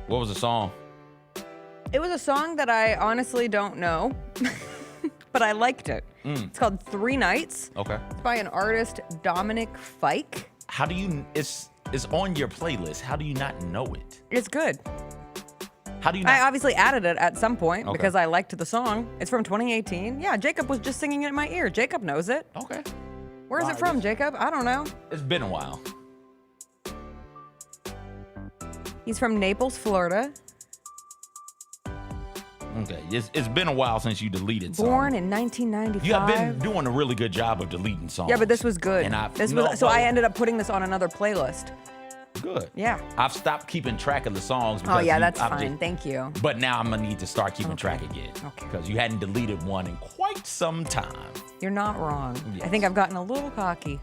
What was the song? It was a song that I honestly don't know, but I liked it. It's called 3 Nights. Okay. It's by an artist, Dominic Fike. How do you? It's on your playlist. How do you not know it? It's good. How do you not? I obviously added it at some point Okay. because I liked the song. It's from 2018. Yeah, Jacob was just singing it in my ear. Jacob knows it. Okay. Where is it from, Jacob? I don't know. It's been a while. He's from Naples, Florida. Okay. It's been a while since you deleted songs. Born in 1995. You have been doing a really good job of deleting songs. Yeah, but this was good. And I ended up putting this on another playlist. Good. Yeah. I've stopped keeping track of the songs. Oh, yeah, that's I've fine. Thank you. But now I'm going to need to start keeping track again. Okay. Because you hadn't deleted one in quite some time. You're not wrong. Yes. I think I've gotten a little cocky.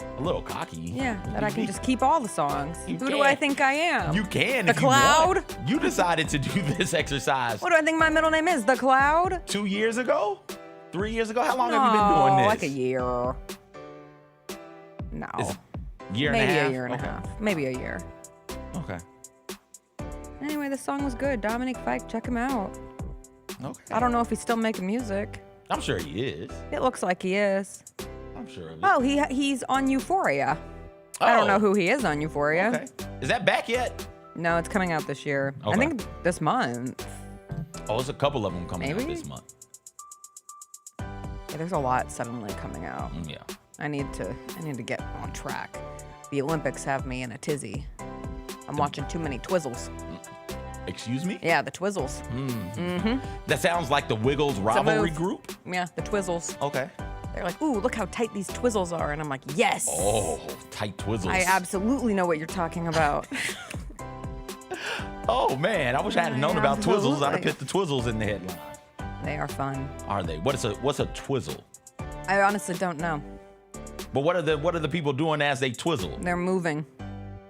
A little cocky. Yeah, that I can just keep all the songs. You Who do can. I think I am? You can. The if you want. Cloud? You decided to do this exercise What do I think my middle name is? The Cloud? 2 years ago? 3 years ago? How long have you been doing this? Like a year. No. Year Maybe and a half? a year and a half. Maybe a year. Okay. Anyway, this song was good. Dominic Fike, check him out. Okay. I don't know if he's still making music. I'm sure he is. It looks like he is. I'm sure of it. Oh, he's on Euphoria. I don't know who he is on Euphoria. Okay. Is that back yet? No, it's coming out this year. I Okay. think this month. Oh, there's a couple of them coming out Maybe? this month. Yeah, there's a lot suddenly coming out. Yeah. I need to get on track. The Olympics have me in a tizzy. I'm watching too many Twizzles. Excuse me? Yeah, the Twizzles. That sounds like the Wiggles rivalry move. group? Yeah, the Twizzles. Okay. They're like, ooh, look how tight these Twizzles are. And I'm like, yes. Oh, tight Twizzles. I absolutely know what you're talking about. Oh, man. I wish I had known about Twizzles. I'd have Absolutely. put the Twizzles in the headline. They are fun. Are they? What's a Twizzle? I honestly don't know. But what are the people doing as they twizzle? They're moving.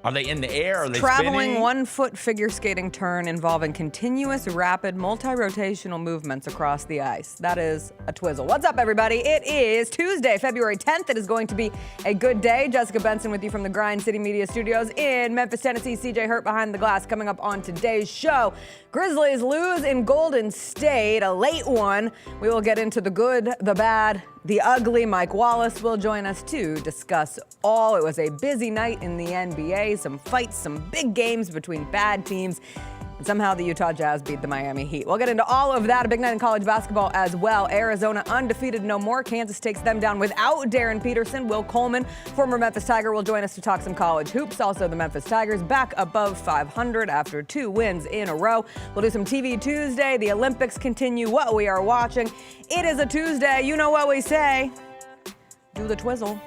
Are they in the air? Are they Traveling spinning? 1-foot figure skating turn involving continuous, rapid, multi-rotational movements across the ice. That is a twizzle. What's up, everybody? It is Tuesday, February 10th. It is going to be a good day. Jessica Benson with you from the Grind City Media Studios in Memphis, Tennessee. CJ Hurt behind the glass. Coming up on today's show, Grizzlies lose in Golden State, a late one. We will get into the good, the bad, the ugly. Mike Wallace will join us to discuss all. It was a busy night in the NBA, some fights, some big games between bad teams. And somehow the Utah Jazz beat the Miami Heat. We'll get into all of that. A big night in college basketball as well. Arizona undefeated no more. Kansas takes them down without Darren Peterson. Will Coleman, former Memphis Tiger, will join us to talk some college hoops. Also, the Memphis Tigers back above 500 after 2 wins in a row. We'll do some TV Tuesday. The Olympics continue what we are watching. It is a Tuesday. You know what we say. Do the twizzle.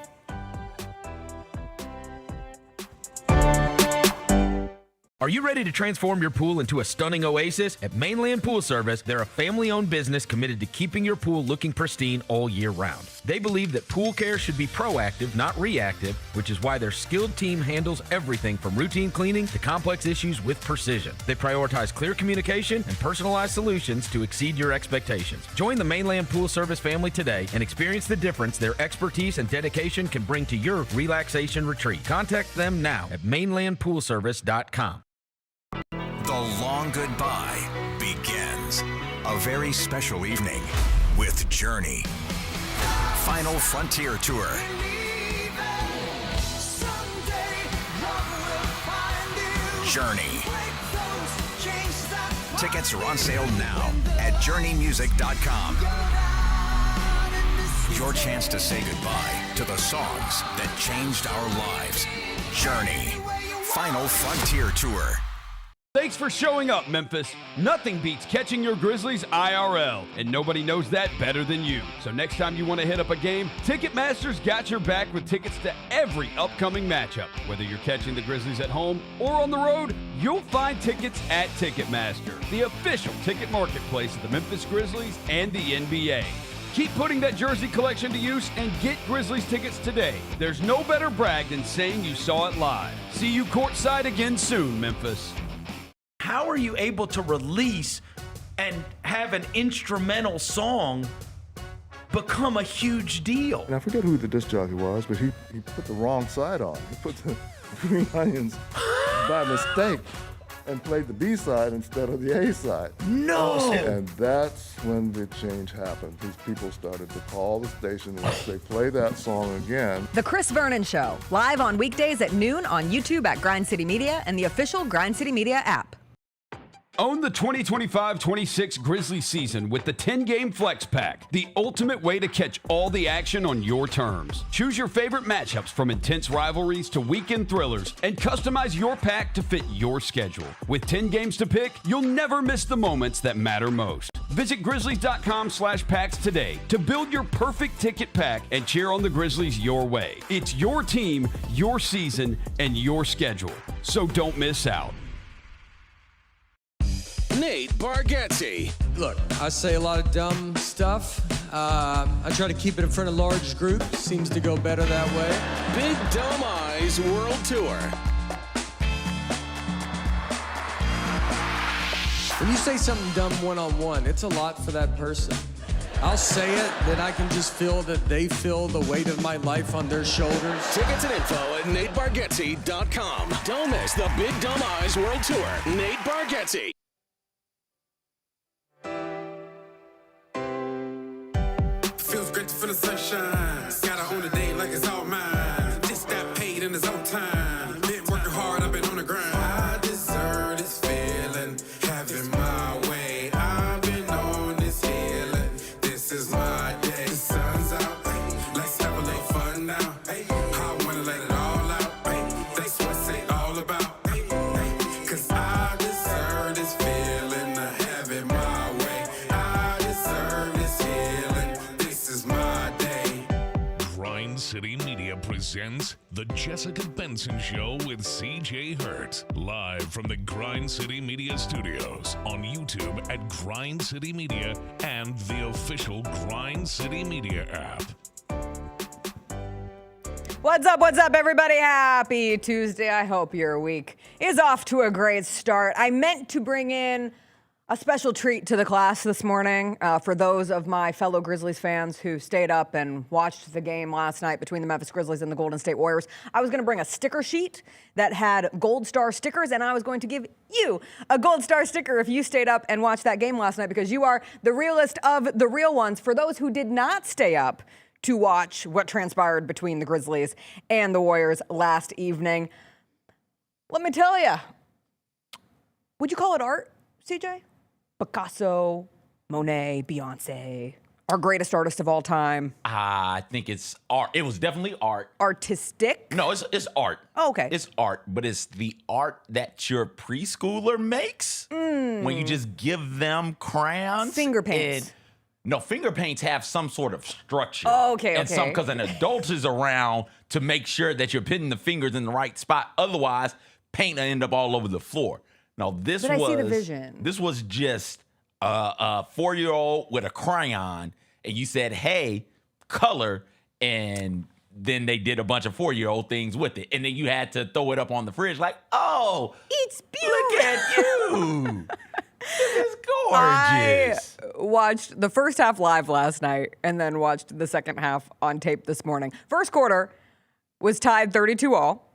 Are you ready to transform your pool into a stunning oasis? At Mainland Pool Service, they're a family-owned business committed to keeping your pool looking pristine all year round. They believe that pool care should be proactive, not reactive, which is why their skilled team handles everything from routine cleaning to complex issues with precision. They prioritize clear communication and personalized solutions to exceed your expectations. Join the Mainland Pool Service family today and experience the difference their expertise and dedication can bring to your relaxation retreat. Contact them now at mainlandpoolservice.com. The long goodbye begins. A very special evening with Journey. Final Frontier Tour. Journey. Tickets are on sale now at journeymusic.com. Your chance to say goodbye to the songs that changed our lives. Journey. Final Frontier Tour. Thanks for showing up, Memphis. Nothing beats catching your Grizzlies IRL, and nobody knows that better than you. So next time you want to hit up a game, Ticketmaster's got your back with tickets to every upcoming matchup. Whether you're catching the Grizzlies at home or on the road, you'll find tickets at Ticketmaster, the official ticket marketplace of the Memphis Grizzlies and the NBA. Keep putting that jersey collection to use and get Grizzlies tickets today. There's no better brag than saying you saw it live. See you courtside again soon, Memphis. How are you able to release and have an instrumental song become a huge deal? And I forget who the disc jockey was, but he put the wrong side on. He put the green onions by mistake. and played the B side instead of the A side. No. And that's when the change happened. These people started to call the station and say, play that song again. The Chris Vernon Show, live on weekdays at noon on YouTube at Grind City Media and the official Grind City Media app. Own the 2025-26 Grizzlies season with the 10-game Flex Pack, the ultimate way to catch all the action on your terms. Choose your favorite matchups from intense rivalries to weekend thrillers and customize your pack to fit your schedule. With 10 games to pick, you'll never miss the moments that matter most. Visit Grizzlies.com/packs today to build your perfect ticket pack and cheer on the Grizzlies your way. It's your team, your season, and your schedule. So don't miss out. Nate Bargatze. Look, I say a lot of dumb stuff. I try to keep it in front of large groups. Seems to go better that way. Big Dome Eyes World Tour. When you say something dumb one-on-one, it's a lot for that person. I'll say it, then I can just feel that they feel the weight of my life on their shoulders. Tickets and info at NateBargatze.com. Don't miss the Big Dome Eyes World Tour. Nate Bargatze. Feels great to feel the sunshine. Gotta own the day like it's all mine. Just got paid in his own time. Been working hard, I've been on the grind. I deserve this feeling, having my way. I've been on this healing. This is my day. The sun's out, let's have a little fun now. I wanna let it all out. That's what it's all about. Cause I deserve this feeling, having my way. I deserve this healing. This is my day. Grind City Media presents The Jessica Benson Show with CJ Hurt. Live from the Grind City Media Studios on YouTube at Grind City Media and the official Grind City Media app. What's up, everybody? Happy Tuesday. I hope your week is off to a great start. I meant to bring in a special treat to the class this morning for those of my fellow Grizzlies fans who stayed up and watched the game last night between the Memphis Grizzlies and the Golden State Warriors. I was going to bring a sticker sheet that had Gold Star stickers, and I was going to give you a Gold Star sticker if you stayed up and watched that game last night, because you are the realest of the real ones. For those who did not stay up to watch what transpired between the Grizzlies and the Warriors last evening, let me tell you, would you call it art, CJ? Picasso, Monet, Beyonce, our greatest artist of all time. I think it's art. It was definitely art. Artistic? No, it's art. Oh, okay. It's art, but it's the art that your preschooler makes when you just give them crayons. Finger paints. No, finger paints have some sort of structure. Oh, okay, and okay. because an adult is around to make sure that you're putting the fingers in the right spot. Otherwise, paint will end up all over the floor. Now, I see the vision. This was just a 4-year-old with a crayon, and you said, hey, color, and then they did a bunch of 4-year-old things with it. And then you had to throw it up on the fridge like, oh, It's beautiful. look at you. This is gorgeous. I watched the first half live last night and then watched the second half on tape this morning. First quarter was tied 32-all.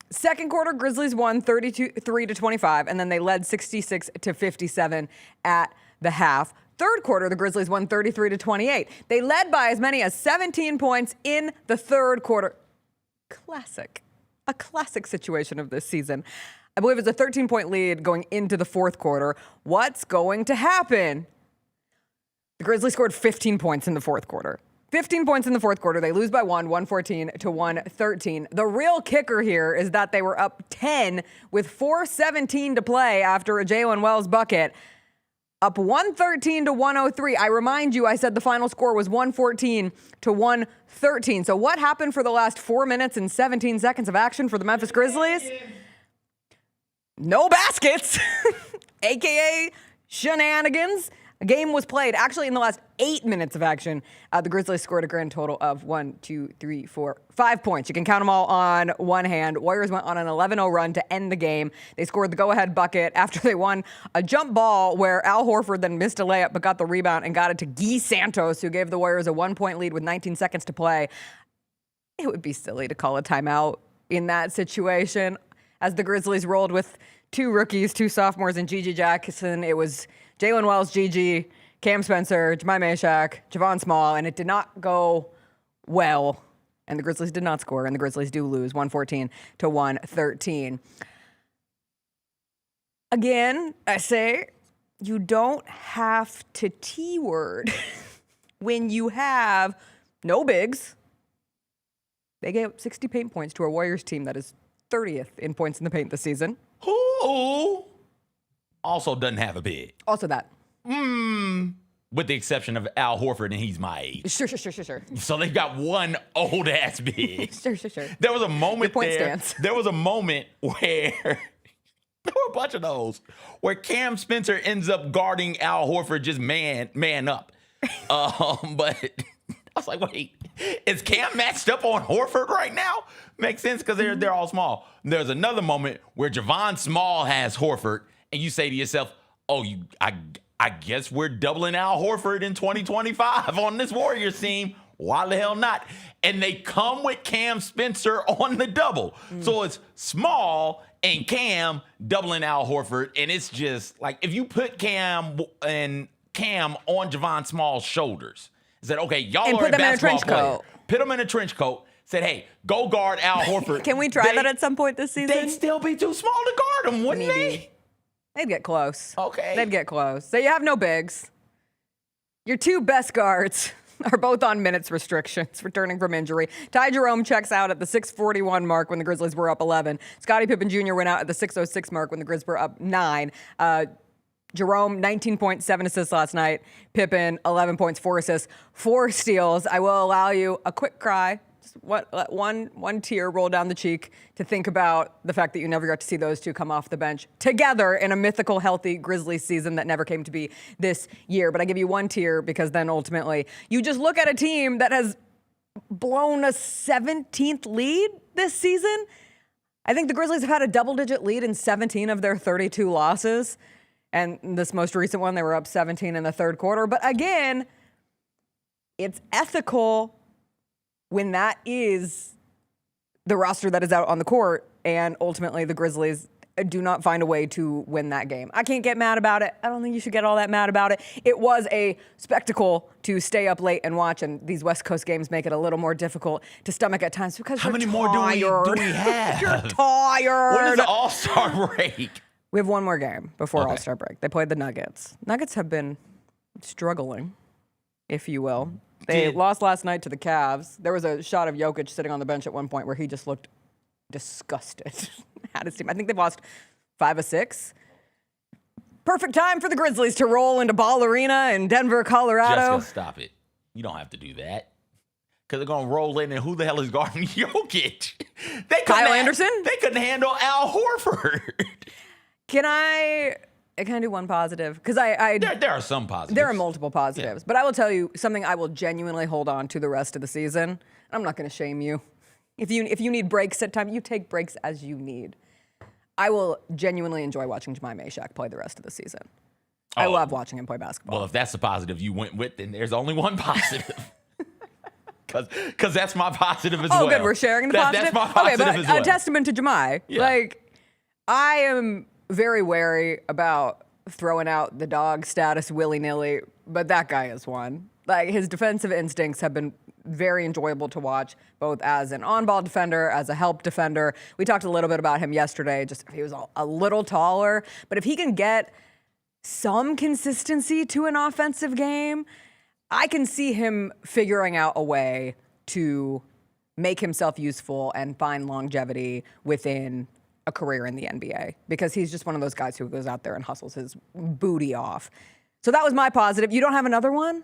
Second quarter, Grizzlies won 33-25, and then they led 66-57 at the half. Third quarter, the Grizzlies won 33-28. They led by as many as 17 points in the third quarter. A classic situation of this season. I believe it's a 13-point lead going into the fourth quarter. What's going to happen? The Grizzlies scored 15 points in the fourth quarter. 15 points in the fourth quarter. They lose by 114-113. The real kicker here is that they were up 10 with 4:17 to play after a Jalen Wells bucket. Up 113-103. I remind you, I said the final score was 114-113. So what happened for the last 4 minutes and 17 seconds of action for the Memphis Grizzlies? No baskets, AKA shenanigans. A game was played. Actually, in the last 8 minutes of action, the Grizzlies scored a grand total of 5 points. You can count them all on one hand. Warriors went on an 11-0 run to end the game. They scored the go-ahead bucket after they won a jump ball where Al Horford then missed a layup but got the rebound and got it to Guy Santos, who gave the Warriors a 1-point lead with 19 seconds to play. It would be silly to call a timeout in that situation, as the Grizzlies rolled with 2 rookies, 2 sophomores, and Gigi Jackson. It was Jalen Wells, Gigi, Cam Spencer, Jemai Meshack, Javon Small, and it did not go well. And the Grizzlies did not score, and the Grizzlies do lose 114 to 113. Again, I say you don't have to T-word when you have no bigs. They gave up 60 paint points to a Warriors team that is 30th in points in the paint this season. Who also doesn't have a big. Also that. With the exception of Al Horford, and he's my age. Sure. So they've got one old-ass big. Sure. There was a moment Your point there. stands. There was a moment where there were a bunch of those where Cam Spencer ends up guarding Al Horford just man up. But I was like, wait, is Cam matched up on Horford right now? Makes sense because they're all small. There's another moment where Javon Small has Horford, and you say to yourself, oh, I guess we're doubling Al Horford in 2025 on this Warriors team. Why the hell not? And they come with Cam Spencer on the double. So it's Small and Cam doubling Al Horford. And it's just like, if you put Cam on Javon Small's shoulders, said, okay, y'all And are put them in a basketball trench coat. players. Put them in a trench coat. Said, hey, go guard Al Horford. Can we try that at some point this season? They'd still be too small to guard him, wouldn't they? They'd get close. Okay. They'd get close. So you have no bigs. Your 2 best guards are both on minutes restrictions, returning from injury. Ty Jerome checks out at the 6:41 mark when the Grizzlies were up 11. Scottie Pippen Jr. went out at the 6:06 mark when the Grizz were up 9. Jerome, 19 points, 7 assists last night. Pippen, 11 points, 4 assists, 4 steals. I will allow you a quick cry. Just let one tear roll down the cheek to think about the fact that you never got to see those 2 come off the bench together in a mythical, healthy Grizzlies season that never came to be this year. But I give you 1 tear because then ultimately you just look at a team that has blown a 17th lead this season. I think the Grizzlies have had a double-digit lead in 17 of their 32 losses. And this most recent one, they were up 17 in the third quarter. But again, it's ethical when that is the roster that is out on the court, and ultimately the Grizzlies do not find a way to win that game. I can't get mad about it. I don't think you should get all that mad about it. It was a spectacle to stay up late and watch, and these West Coast games make it a little more difficult to stomach at times because How you're many tired. more do we have? You're tired. When is the All-Star break? We have one more game before All-Star break. They played the Nuggets. Nuggets have been struggling, if you will. They lost last night to the Cavs. There was a shot of Jokic sitting on the bench at one point where he just looked disgusted at his team. I think they've lost 5 of 6. Perfect time for the Grizzlies to roll into Ball Arena in Denver, Colorado. Jessica, stop it. You don't have to do that. Because they're going to roll in, and who the hell is guarding Jokic? Kyle Anderson? They couldn't handle Al Horford. Can I do one positive? Because There are some positives. There are multiple positives. But I will tell you something I will genuinely hold on to the rest of the season. I'm not going to shame you. If you need breaks at time, you take breaks as you need. I will genuinely enjoy watching Jemai Meshack play the rest of the season. I love watching him play basketball. Well, if that's the positive you went with, then there's only one positive. Because that's my positive as well. Oh, good. We're sharing the positive? That's my positive as well. A testament to Jemai. Yeah. Like, I am very wary about throwing out the dog status willy-nilly, but that guy is one. Like, his defensive instincts have been very enjoyable to watch, both as an on-ball defender, as a help defender. We talked a little bit about him yesterday, just if he was a little taller. But if he can get some consistency to an offensive game, I can see him figuring out a way to make himself useful and find longevity within a career in the NBA, because he's just one of those guys who goes out there and hustles his booty off. So that was my positive. You don't have another one?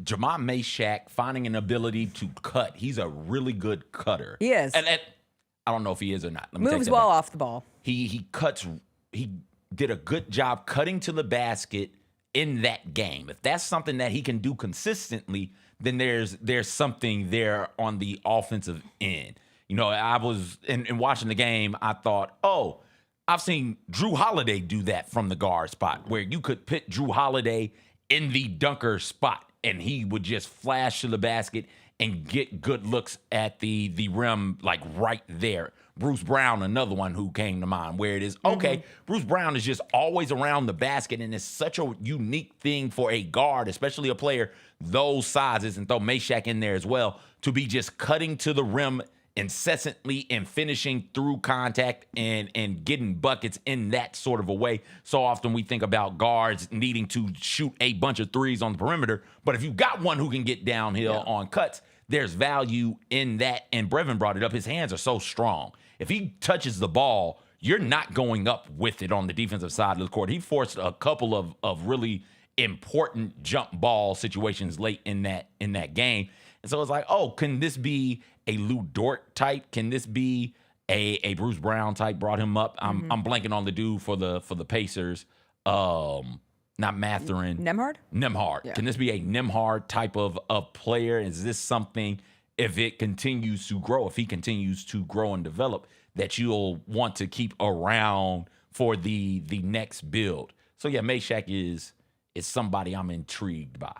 Jemai Meshack finding an ability to cut. He's a really good cutter. He is. And I don't know if he is or not. Let me take Moves that well back. off the ball. He cuts. He did a good job cutting to the basket in that game. If that's something that he can do consistently, then there's something there on the offensive end. You know, I was in watching the game, I thought, oh, I've seen Drew Holiday do that from the guard spot, where you could put Drew Holiday in the dunker spot and he would just flash to the basket and get good looks at the rim, like right there. Bruce Brown, another one who came to mind, where it is, okay, Bruce Brown is just always around the basket, and it's such a unique thing for a guard, especially a player those sizes, and throw Meshack in there as well, to be just cutting to the rim incessantly and finishing through contact and getting buckets in that sort of a way. So often we think about guards needing to shoot a bunch of threes on the perimeter, but if you've got one who can get downhill on cuts, there's value in that. And Brevin brought it up. His hands are so strong. If he touches the ball, you're not going up with it on the defensive side of the court. He forced a couple of really important jump ball situations late in that game. And so it's like, oh, can this be a Lou Dort type? Can this be a Bruce Brown type? Brought him up. I'm blanking on the dude for the Pacers. Not Mathurin. Nembhard. Yeah. Can this be a Nembhard type of player? Is this something, if it continues to grow, if he continues to grow and develop, that you'll want to keep around for the next build? So yeah, Meshack is somebody I'm intrigued by.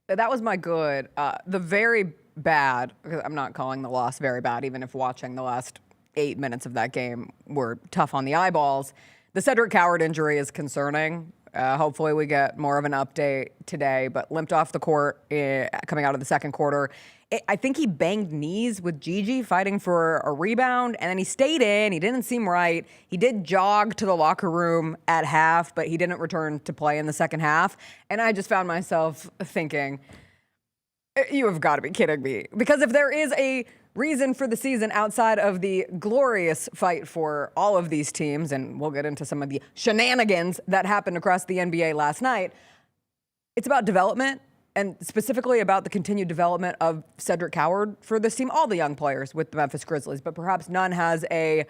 That was my good. The very bad, I'm not calling the loss very bad, even if watching the last 8 minutes of that game were tough on the eyeballs. The Cedric Coward injury is concerning. Hopefully we get more of an update today, but limped off the court coming out of the second quarter. I think he banged knees with Gigi fighting for a rebound, and then he stayed in. He didn't seem right. He did jog to the locker room at half, but he didn't return to play in the second half. And I just found myself thinking, you have got to be kidding me. Because if there is a reason for the season outside of the glorious fight for all of these teams, and we'll get into some of the shenanigans that happened across the NBA last night, it's about development, and specifically about the continued development of Cedric Coward for this team, all the young players with the Memphis Grizzlies, but perhaps none has a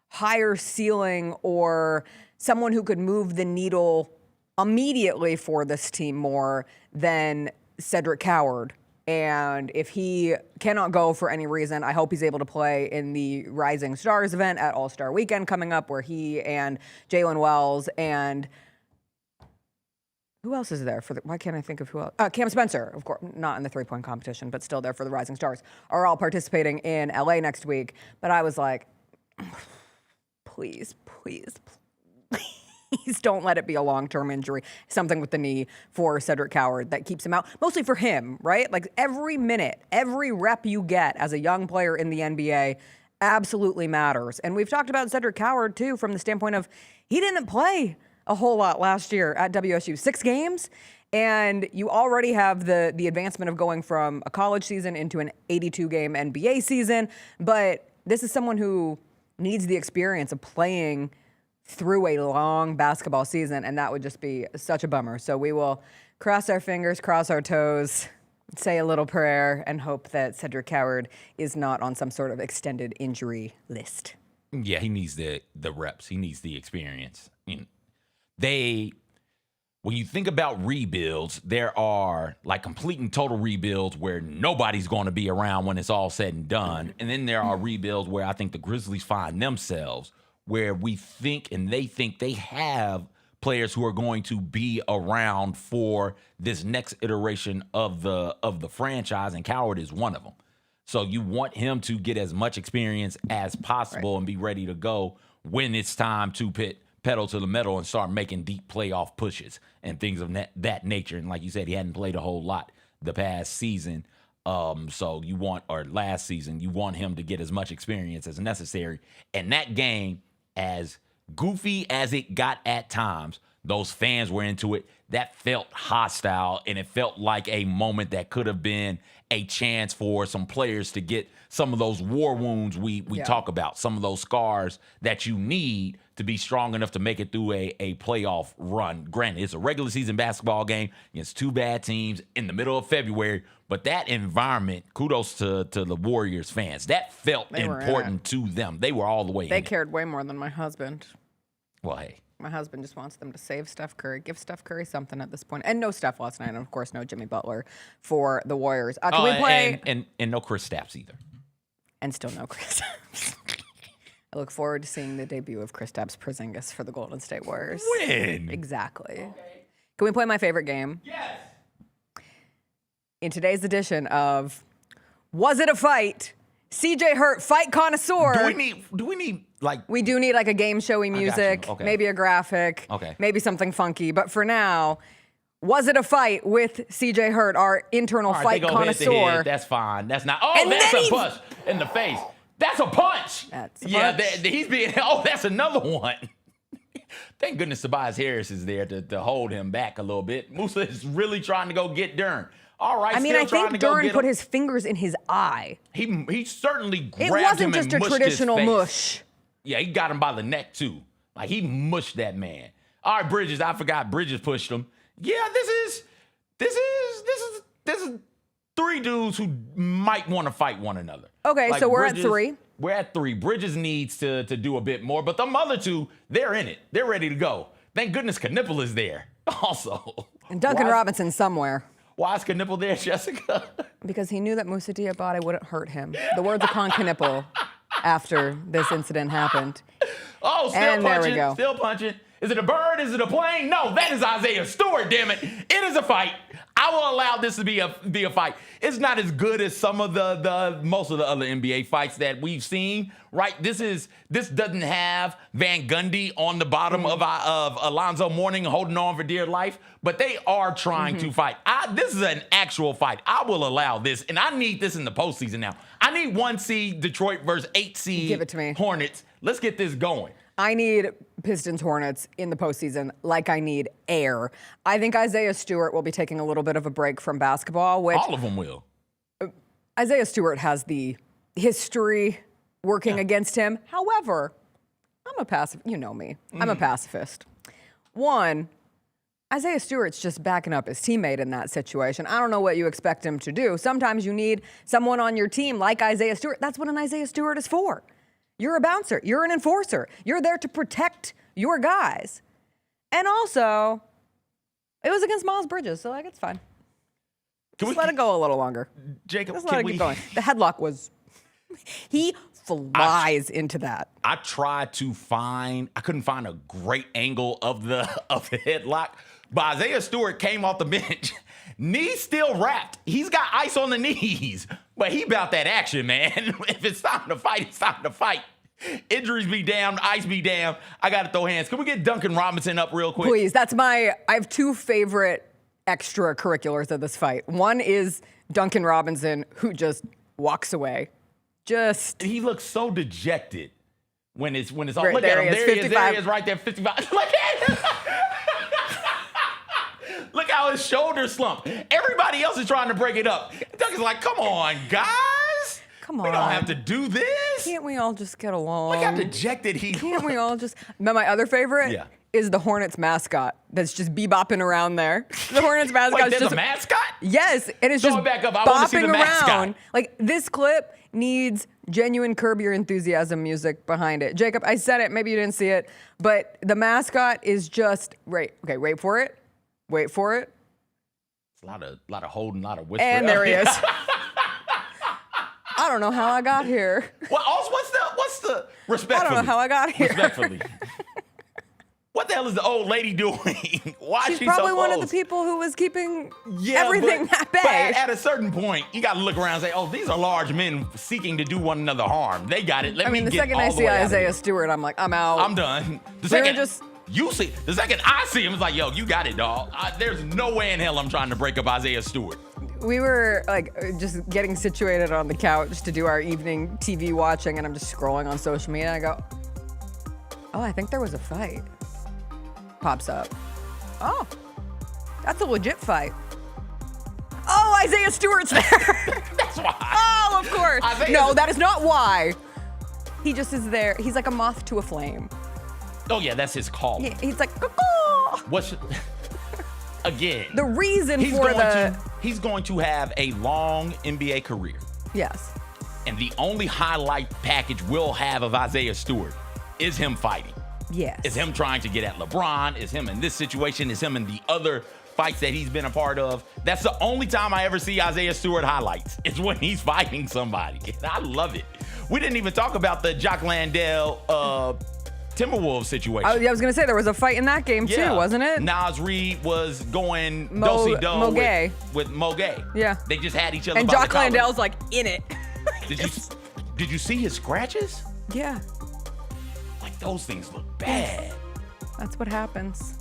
higher ceiling or someone who could move the needle immediately for this team more than Cedric Coward. And if he cannot go for any reason, I hope he's able to play in the Rising Stars event at All-Star Weekend coming up, where he and Jalen Wells and who else is there for why can't I think of who else? Cam Spencer, of course, not in the three-point competition, but still there for the Rising Stars, are all participating in LA next week. But I was like, please don't let it be a long-term injury, something with the knee for Cedric Coward that keeps him out, mostly for him, right? Like every minute, every rep you get as a young player in the NBA absolutely matters. And we've talked about Cedric Coward too, from the standpoint of he didn't play a whole lot last year at WSU, 6 games. And you already have the advancement of going from a college season into an 82-game NBA season. But this is someone who needs the experience of playing through a long basketball season, and that would just be such a bummer. So we will cross our fingers, cross our toes, say a little prayer, and hope that Cedric Coward is not on some sort of extended injury list. Yeah, he needs the reps. He needs the experience. When you think about rebuilds, there are like complete and total rebuilds where nobody's going to be around when it's all said and done. And then there are rebuilds where I think the Grizzlies find themselves, where we think and they think they have players who are going to be around for this next iteration of the franchise, and Coward is one of them. So you want him to get as much experience as possible and be ready to go when it's time to pedal to the metal and start making deep playoff pushes and things of that nature. And like you said, he hadn't played a whole lot the past season. Last season, you want him to get as much experience as necessary. And that game, as goofy as it got at times, those fans were into it. That felt hostile, and it felt like a moment that could have been a chance for some players to get some of those war wounds we talk about, some of those scars that you need to be strong enough to make it through a playoff run. Granted, it's a regular season basketball game against 2 bad teams in the middle of February, but that environment, kudos to the Warriors fans. That felt important to them. They were all the way in. They cared way more than my husband. Well, hey. My husband just wants them to save Steph Curry, give Steph Curry something at this point. And no Steph last night, and of course no Jimmy Butler for the Warriors. Can we play? And no Chris Stapps either. And still no Chris Stapps. I look forward to seeing the debut of Chris Stapps Porzingis for the Golden State Warriors. When? Exactly. Okay. Can we play my favorite game? Yes. In today's edition of Was it a fight? CJ Hurt, fight connoisseur. Do we need like? We do need like a game showy music, Okay. maybe a graphic, Okay. maybe something funky. But for now, was it a fight with CJ Hurt, our internal All right, fight they go connoisseur? head to head. That's fine. That's not. Oh, And that's then a he- punch in the face. That's a punch. That's a yeah, punch. he's being. Oh, that's another one. Thank goodness Tobias Harris is there to hold him back a little bit. Musa is really trying to go get Dern. All right, I mean, still I trying think to go Dern get put him. his fingers in his eye. He certainly grabbed It him wasn't and just a mushed his traditional face. mush. Yeah, he got him by the neck too. Like he mushed that man. All right, Bridges. I forgot Bridges pushed him. Yeah, this is three dudes who might want to fight one another. Okay, Like so we're at Bridges- 3. We're at 3. Bridges needs to do a bit more, but the other two, they're in it. They're ready to go. Thank goodness Knipple is there. Also, And Duncan Why is- Robinson somewhere. Why is Knipple there, Jessica? Because he knew that Musa Diabate wouldn't hurt him. The words of Con Knipple after this incident happened. Oh, still And there we punching. go. Still punching. Is it a bird? Is it a plane? No, that is Isaiah Stewart, damn it. It is a fight. I will allow this to be a fight. It's not as good as some of the most of the other NBA fights that we've seen, right? This doesn't have Van Gundy on the bottom of Alonzo Mourning holding on for dear life, but they are trying to fight. This is an actual fight. I will allow this, and I need this in the postseason now. I need 1 seed Detroit versus 8 seed Give it to me. Hornets. Let's get this going. I need Pistons Hornets in the postseason like I need air. I think Isaiah Stewart will be taking a little bit of a break from basketball, which All of them will. Isaiah Stewart has the history working against him. However, I'm a pacifist. You know me. I'm a pacifist. One, Isaiah Stewart's just backing up his teammate in that situation. I don't know what you expect him to do. Sometimes you need someone on your team like Isaiah Stewart. That's what an Isaiah Stewart is for. You're a bouncer. You're an enforcer. You're there to protect your guys. And also, it was against Miles Bridges, so like it's fine. Just let it go a little longer. Jacob, Just let it keep going. The headlock was, he flies into that. I tried to I couldn't find a great angle of the headlock, but Isaiah Stewart came off the bench. Knees still wrapped. He's got ice on the knees, but he about that action, man. If it's time to fight, it's time to fight. Injuries be damned, ice be damned. I got to throw hands. Can we get Duncan Robinson up real quick? Please, I have 2 favorite extracurriculars of this fight. One is Duncan Robinson, who just walks away. He looks so dejected when it's all. Right, Look there at him. he is, There he 55. is right there, 55. Look at him. Look how his shoulders slump. Everybody else is trying to break it up. Duncan's like, come on, guys. Come We don't on. have to do this. Can't we all just get along? Look how dejected he Can't we all just... But my other favorite Yeah. is the Hornets mascot that's just bebopping around there. The Hornets mascot Wait, is there's just... a mascot? Yes, and it's Throw just it back up. I wanna see bopping the mascot. around. Like, this clip needs genuine Curb Your Enthusiasm music behind it. Jacob, I said it. Maybe you didn't see it. But the mascot is just... Right. Okay, wait for it. Wait for it. It's a lot of holding, a lot of whispering. And there he is. I don't know how I got here. Well, also, what's the respectfully? I don't know how I got here. Respectfully. What the hell is the old lady doing? Why She's is she probably so one of the close? people who was keeping Yeah, everything but, at but bay. at a certain point, you got to look around and say, "Oh, these are large men seeking to do one another harm. They got it. Let I me mean, the get second all I the see way out of Isaiah here. Stewart, I'm like, I'm out. I'm done. The We were second just- you see, the second I see him, it's like, yo, you got it, dog. There's no way in hell I'm trying to break up Isaiah Stewart. We were like just getting situated on the couch to do our evening TV watching, and I'm just scrolling on social media. And I go, oh, I think there was a fight. Pops up. Oh, that's a legit fight. Oh, Isaiah Stewart's there. That's why. Oh, of course. Isaiah's- No, that is not why. He just is there. He's like a moth to a flame. Oh yeah, that's his call. He's like, caw. What's again? The reason he's for he's going to have a long NBA career. Yes. And the only highlight package we'll have of Isaiah Stewart is him fighting. Yes. Is him trying to get at LeBron, is him in this situation, is him in the other fights that he's been a part of. That's the only time I ever see Isaiah Stewart highlights. It's when he's fighting somebody. And I love it. We didn't even talk about the Jock Landale Timberwolves situation. I was going to say, there was a fight in that game, too, wasn't it? Nas Reed was going Mo do-si-do Gay. with Mo Gay. Yeah. They just had each other And by the Jock collar. Landale's like in it. Did you see his scratches? Yeah. Like, those things look bad. That's what happens.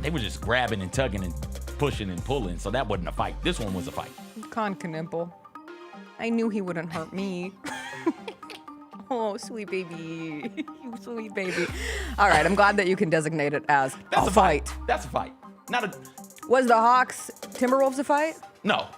They were just grabbing and tugging and pushing and pulling, so that wasn't a fight. This one was a fight. Con Knimple. I knew he wouldn't hurt me. Oh, sweet baby. You sweet baby. All right, I'm glad that you can designate it as That's a fight. That's a fight. Not a... Was the Hawks Timberwolves a fight? No.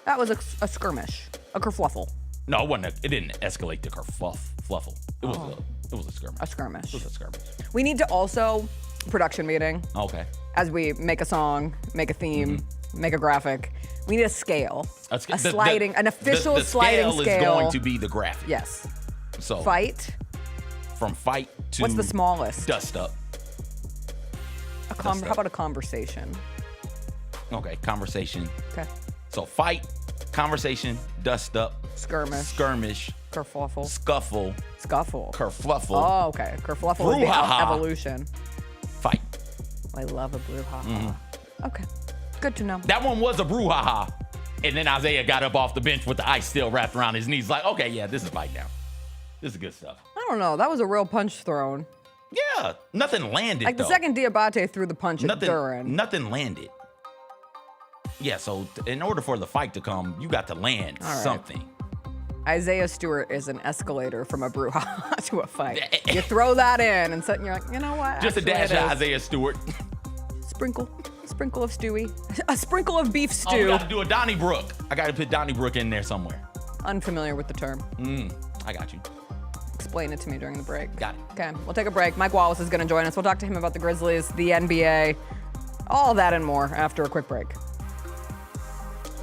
That was a skirmish. A kerfluffle. No, it wasn't. It didn't escalate to kerfluffle. It was a skirmish. A skirmish. It was a skirmish. We need to also, production meeting, Okay. as we make a song, make a theme, make a graphic, we need a scale. A sliding, an official the sliding scale scale. is going to be the graphic. Yes. So Fight. from fight to What's the smallest? dust up. How about a conversation? Okay, conversation. Okay. So fight, conversation, dust up, skirmish, Kerfluffle. scuffle, kerfluffle, Oh, okay. Kerfluffle is the Brouhaha. evolution. fight. I love a brouhaha. Okay. Good to know. That one was a brouhaha. And then Isaiah got up off the bench with the ice still wrapped around his knees. Like, okay, yeah, this is fight now. This is good stuff. I don't know. That was a real punch thrown. Yeah, nothing landed, Like the though. second Diabate threw the punch at Duran. Nothing landed. Yeah, so in order for the fight to come, you got to land something. Isaiah Stewart is an escalator from a brouhaha to a fight. You throw that in and suddenly you're like, you know what? Just Actually, a dash it of is. Isaiah Stewart. Sprinkle of Stewie. A sprinkle of beef Oh, we stew. got to do a Donnybrook. I got to put Donnybrook in there somewhere. Unfamiliar with the term. I got you. Explain it to me during the break. Got it. Okay, we'll take a break. Mike Wallace is going to join us. We'll talk to him about the Grizzlies, the NBA, all that and more after a quick break.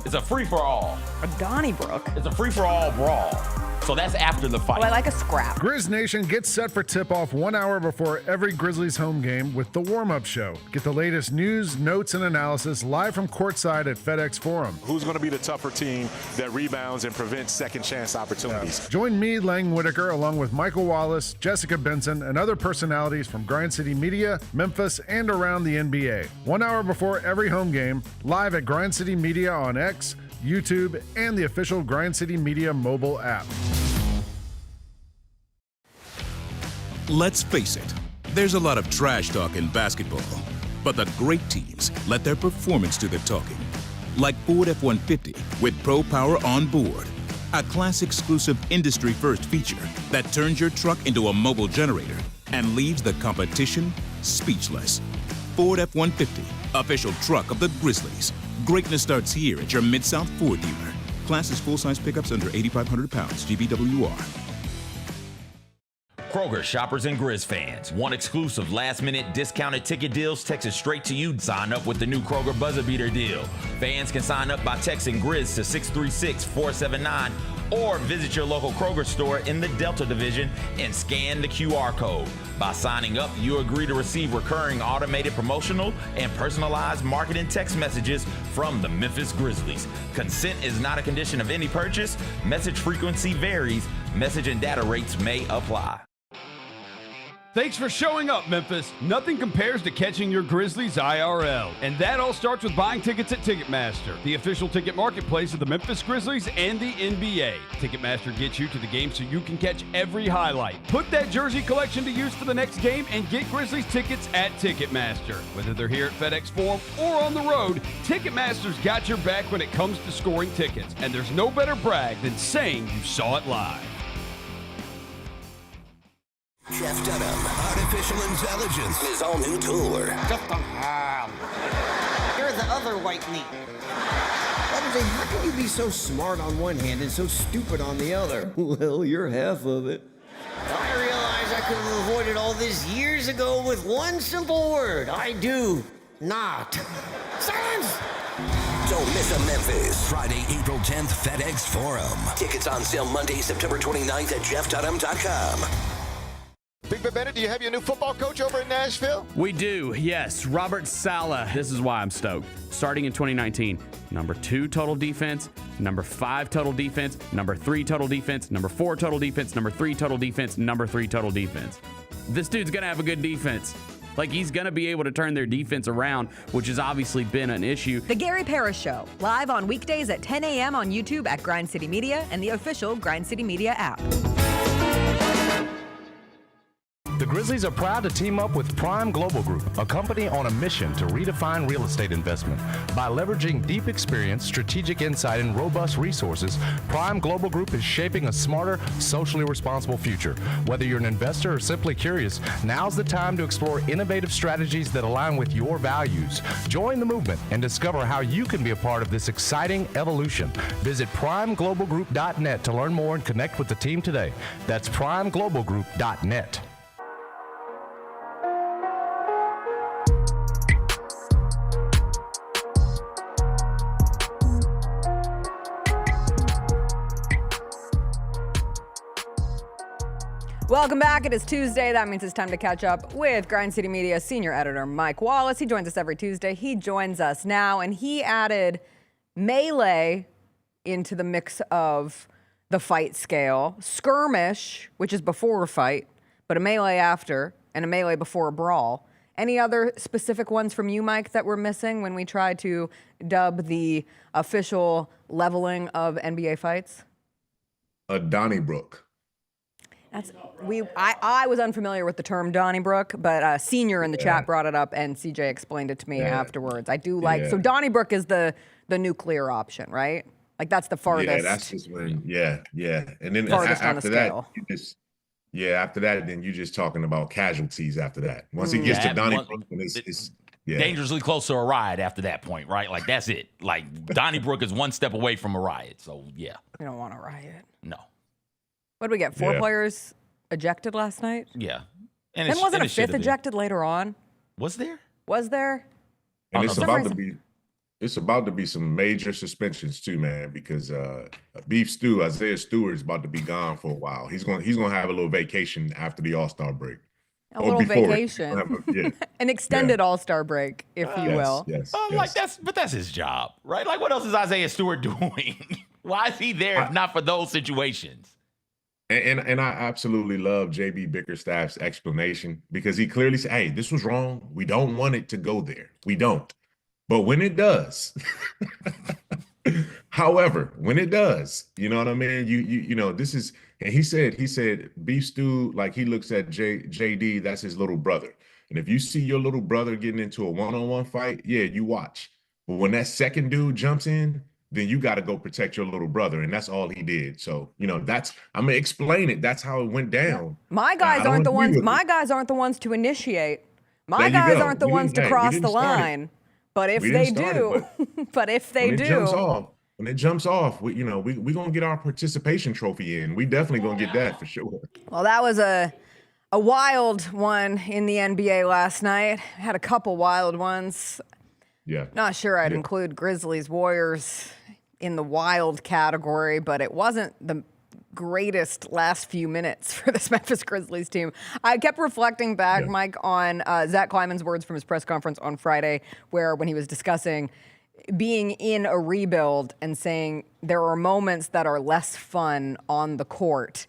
It's a free-for-all. A Donnybrook. It's a free-for-all brawl. So that's after the fight. Oh, I like a scrap. Grizz Nation gets set for tip-off 1 hour before every Grizzlies home game with the warm-up show. Get the latest news, notes, and analysis live from courtside at FedEx Forum. Who's going to be the tougher team that rebounds and prevents second chance opportunities? Join me, Lang Whitaker, along with Michael Wallace, Jessica Benson, and other personalities from Grind City Media, Memphis, and around the NBA. 1 hour before every home game, live at Grind City Media on X, YouTube, and the official Grind City Media mobile app. Let's face it, there's a lot of trash talk in basketball, but the great teams let their performance do the talking. Like Ford F-150 with Pro Power on board, a class-exclusive industry-first feature that turns your truck into a mobile generator and leaves the competition speechless. Ford F-150, official truck of the Grizzlies. Greatness starts here at your Mid-South Ford dealer. Class is full-size pickups under 8,500 pounds, GVWR. Kroger shoppers and Grizz fans. Want exclusive last-minute discounted ticket deals texted straight to you? Sign up with the new Kroger Buzzer Beater deal. Fans can sign up by texting Grizz to 636-479 or visit your local Kroger store in the Delta Division and scan the QR code. By signing up, you agree to receive recurring automated promotional and personalized marketing text messages from the Memphis Grizzlies. Consent is not a condition of any purchase. Message frequency varies. Message and data rates may apply. Thanks for showing up, Memphis. Nothing compares to catching your Grizzlies IRL. And that all starts with buying tickets at Ticketmaster, the official ticket marketplace of the Memphis Grizzlies and the NBA. Ticketmaster gets you to the game so you can catch every highlight. Put that jersey collection to use for the next game and get Grizzlies tickets at Ticketmaster. Whether they're here at FedEx Forum or on the road, Ticketmaster's got your back when it comes to scoring tickets. And there's no better brag than saying you saw it live. Jeff Dunham, Artificial Intelligence, his all new tour. Just a hand. You're the other white meat. How can you be so smart on one hand and so stupid on the other? Well, you're half of it. I realize I could have avoided all this years ago with one simple word. I do not. Silence! Don't miss a Memphis. Friday, April 10th, FedEx Forum. Tickets on sale Monday, September 29th at jeffdunham.com. Big Ben Bennett, do you have your new football coach over in Nashville? We do, yes. Robert Saleh. This is why I'm stoked. Starting in 2019, number 2 total defense, number 5 total defense, number 3 total defense, number 4 total defense, number 3 total defense, number 3 total defense. This dude's going to have a good defense. Like, he's going to be able to turn their defense around, which has obviously been an issue. The Gary Parrish Show, live on weekdays at 10 a.m. on YouTube at Grind City Media and the official Grind City Media app. The Grizzlies are proud to team up with Prime Global Group, a company on a mission to redefine real estate investment. By leveraging deep experience, strategic insight, and robust resources, Prime Global Group is shaping a smarter, socially responsible future. Whether you're an investor or simply curious, now's the time to explore innovative strategies that align with your values. Join the movement and discover how you can be a part of this exciting evolution. Visit primeglobalgroup.net to learn more and connect with the team today. That's primeglobalgroup.net. Welcome back. It is Tuesday. That means it's time to catch up with Grind City Media senior editor Mike Wallace. He joins us every Tuesday. He joins us now, and he added melee into the mix of the fight scale. Skirmish, which is before a fight, but a melee after, and a melee before a brawl. Any other specific ones from you, Mike, that we're missing when we try to dub the official leveling of NBA fights? Donnybrook. I was unfamiliar with the term Donnybrook, but Senior in the chat brought it up, and CJ explained it to me afterwards. I do like so Donnybrook is the nuclear option, right? Like that's the farthest. Yeah, that's just when. Yeah. And then farthest on the after that, scale. after that, then you're just talking about casualties. After that, once it gets to Donnybrook, it's dangerously close to a riot after that point, right? Like that's it. Like Donnybrook is one step away from a riot. So yeah, we don't want a riot. No. What did we get? 4 players ejected last night? Yeah. And then wasn't a 5th ejected later on? Was there? Was there? And it's about to be some major suspensions too, man, because Beef Stew, Isaiah Stewart is about to be gone for a while. He's going to have a little vacation after the All-Star break. A little vacation. An extended All-Star break, if you will. Yes. Like that's his job, right? Like what else is Isaiah Stewart doing? Why is he there if not for those situations? And I absolutely love JB Bickerstaff's explanation because he clearly said, hey, this was wrong. We don't want it to go there. We don't. But when it does, however, when it does, you know what I mean? You know, this is, and he said, Beef Stew, like he looks at JD, that's his little brother. And if you see your little brother getting into a one-on-one fight, yeah, you watch. But when that second dude jumps in, then you got to go protect your little brother. And that's all he did. So, you know, I'm going to explain it. That's how it went down. My guys aren't the ones to initiate. My guys aren't the ones to cross the line. But if they do, when it jumps off, we going to get our participation trophy in. We definitely going to get that for sure. Well, that was a wild one in the NBA last night. Had a couple wild ones. Yeah. Not sure I'd include Grizzlies Warriors in the wild category, but it wasn't the greatest last few minutes for this Memphis Grizzlies team. I kept reflecting back, Mike, on Zach Kleiman's words from his press conference on Friday, when he was discussing being in a rebuild and saying there are moments that are less fun on the court.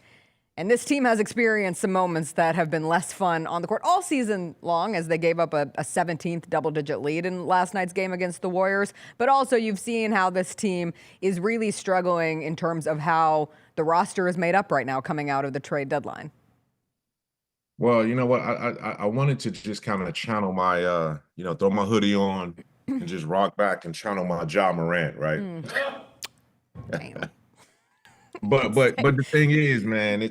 And this team has experienced some moments that have been less fun on the court all season long, as they gave up a 17th double-digit lead in last night's game against the Warriors. But also you've seen how this team is really struggling in terms of how the roster is made up right now coming out of the trade deadline. Well, you know what? I wanted to just kind of channel my, throw my hoodie on and just rock back and channel my Ja Morant, right? Damn. But the thing is, man,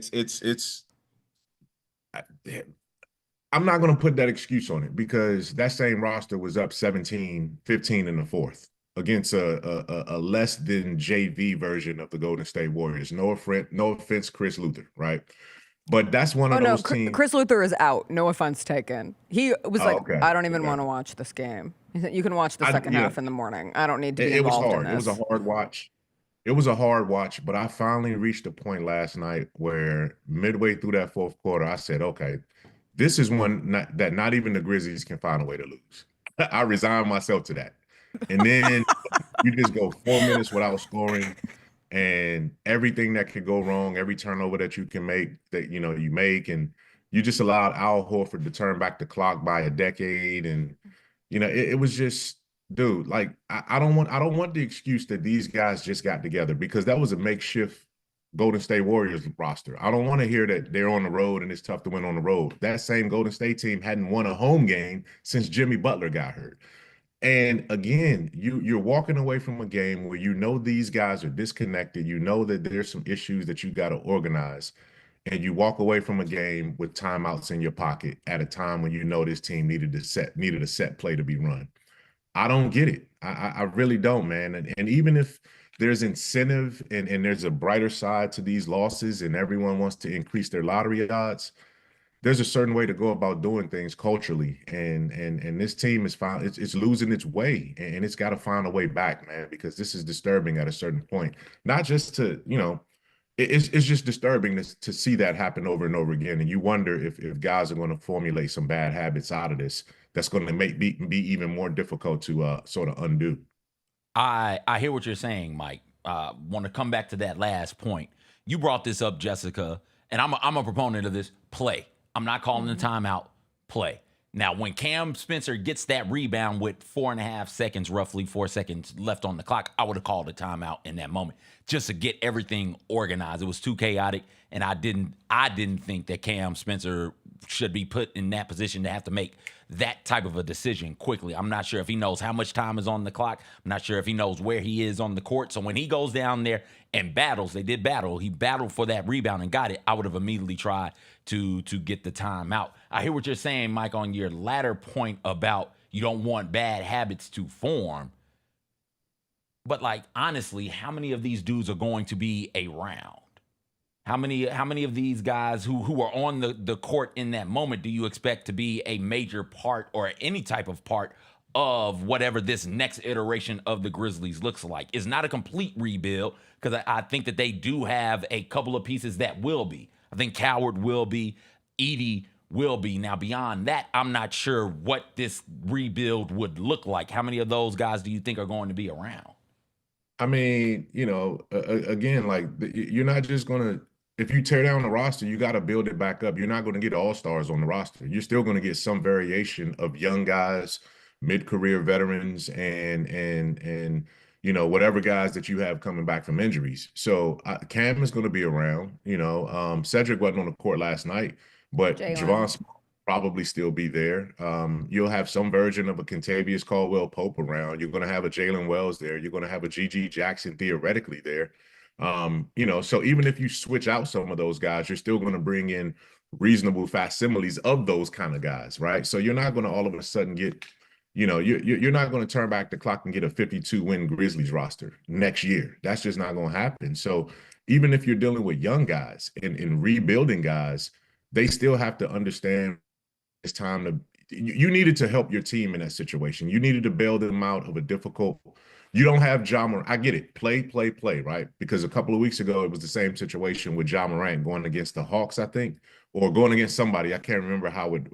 I'm not going to put that excuse on it because that same roster was up 17-15 in the fourth against a less than JV version of the Golden State Warriors. No offense, Chris Luther, right? But that's one of those teams. Chris Luther is out. No offense taken. He was I don't even want to watch this game. He said, you can watch the second half in the morning. I don't need to be involved in this. It was a hard watch. It was a hard watch, but I finally reached a point last night where midway through that fourth quarter, I said, okay, this is one that not even the Grizzlies can find a way to lose. I resigned myself to that. And then you just go 4 minutes without scoring, and everything that could go wrong, every turnover that you can make, that you make, and You just allowed Al Horford to turn back the clock by a decade, and it was just, dude. Like I don't want the excuse that these guys just got together, because that was a makeshift Golden State Warriors roster. I don't want to hear that they're on the road and it's tough to win on the road. That same Golden State team hadn't won a home game since Jimmy Butler got hurt. And again, you're walking away from a game where these guys are disconnected. You know that there's some issues that you got to organize, and you walk away from a game with timeouts in your pocket at a time when this team needed a set play to be run. I don't get it. I really don't, man. And even if there's incentive and there's a brighter side to these losses and everyone wants to increase their lottery odds, there's a certain way to go about doing things culturally. And this team it's losing its way, and it's got to find a way back, man, because this is disturbing at a certain point. Not just to, it's just disturbing to see that happen over and over again. And you wonder if guys are going to formulate some bad habits out of this that's going to be even more difficult to sort of undo. I hear what you're saying, Mike. Want to come back to that last point. You brought this up, Jessica, and I'm a proponent of this. Play. I'm not calling the timeout. Play. Now, when Cam Spencer gets that rebound with 4.5 seconds, roughly 4 seconds left on the clock, I would have called a timeout in that moment just to get everything organized. It was too chaotic, and I didn't think that Cam Spencer should be put in that position to have to make that type of a decision quickly. I'm not sure if he knows how much time is on the clock. I'm not sure if he knows where he is on the court. So when he goes down there and battles, they did battle. He battled for that rebound and got it. I would have immediately tried to get the time out. I hear what you're saying, Mike, on your latter point about you don't want bad habits to form. But, like, honestly, how many of these dudes are going to be around? How many of these guys who are on the court in that moment do you expect to be a major part or any type of part of whatever this next iteration of the Grizzlies looks like? It's not a complete rebuild, because I think that they do have a couple of pieces that will be. I think Coward will be. Edey will be. Now, beyond that, I'm not sure what this rebuild would look like. How many of those guys do you think are going to be around? I mean, again, like, you're not just going to, if you tear down the roster, you got to build it back up. You're not going to get all-stars on the roster. You're still going to get some variation of young guys, mid-career veterans, and whatever guys that you have coming back from injuries. So Cam is going to be around. Cedric wasn't on the court last night, but Javon probably still be there. You'll have some version of a Kentavious Caldwell-Pope around. You're going to have a Jalen Wells there. You're going to have a G.G. Jackson theoretically there. So even if you switch out some of those guys, you're still going to bring in reasonable facsimiles of those kind of guys, right? So you're not going to all of a sudden get, you're not going to turn back the clock and get a 52-win Grizzlies roster next year. That's just not going to happen. So even if you're dealing with young guys and rebuilding guys, they still have to understand it's time to, you needed to help your team in that situation. You needed to bail them out of a difficult. You don't have Ja Morant. I get it. Play, right? Because a couple of weeks ago, it was the same situation with Ja Morant going against the Hawks, I think, or going against somebody. I can't remember how it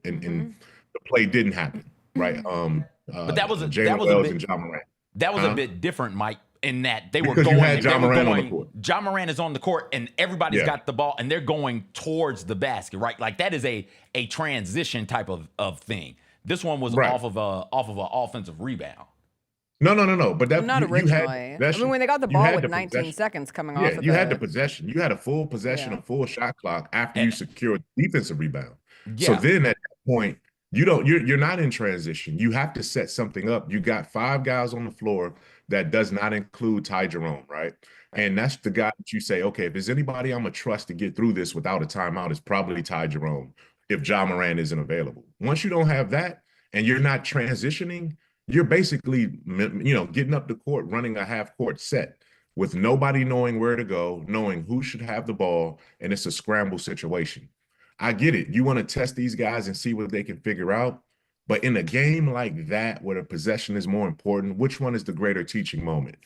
and the play didn't happen, right? But that was a Wells bit, and Ja Morant. That was a bit different, Mike, in that they were because going. You had Ja Morant on the court. Ja Morant is on the court, and everybody's got the ball, and they're going towards the basket, right? Like that is a transition type of thing. This one was off of an offensive rebound. No. But that not originally. When they got the ball with 19 seconds coming off. You had the possession. You had a full possession, a full shot clock after you secured the defensive rebound. So then at that point, you're not in transition. You have to set something up. You got 5 guys on the floor that does not include Ty Jerome, right? And that's the guy that you say, okay, if there's anybody I'm gonna trust to get through this without a timeout, it's probably Ty Jerome if Ja Morant isn't available. Once you don't have that and you're not transitioning, you're basically, getting up the court, running a half-court set with nobody knowing where to go, knowing who should have the ball, and it's a scramble situation. I get it. You want to test these guys and see what they can figure out. But in a game like that, where the possession is more important, which one is the greater teaching moment?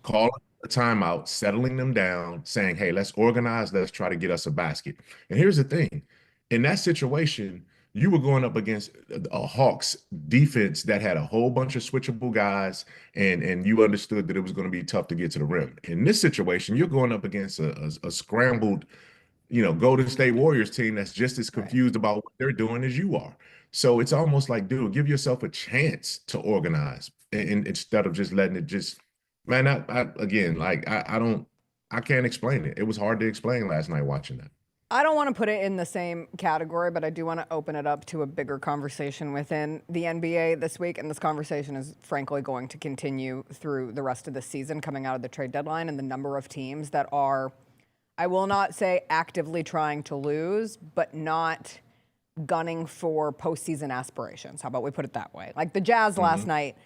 Calling a timeout, settling them down, saying, hey, let's organize, let's try to get us a basket. And here's the thing. In that situation, you were going up against a Hawks defense that had a whole bunch of switchable guys, and you understood that it was going to be tough to get to the rim. In this situation, you're going up against a scrambled, Golden State Warriors team that's just as confused about what they're doing as you are. So it's almost like, dude, give yourself a chance to organize instead of just letting it just, man, I can't explain it. It was hard to explain last night watching that. I don't want to put it in the same category, but I do want to open it up to a bigger conversation within the NBA this week. And this conversation is frankly going to continue through the rest of the season coming out of the trade deadline, and the number of teams that are, I will not say actively trying to lose, but not gunning for postseason aspirations. How about we put it that way? Like the Jazz last night,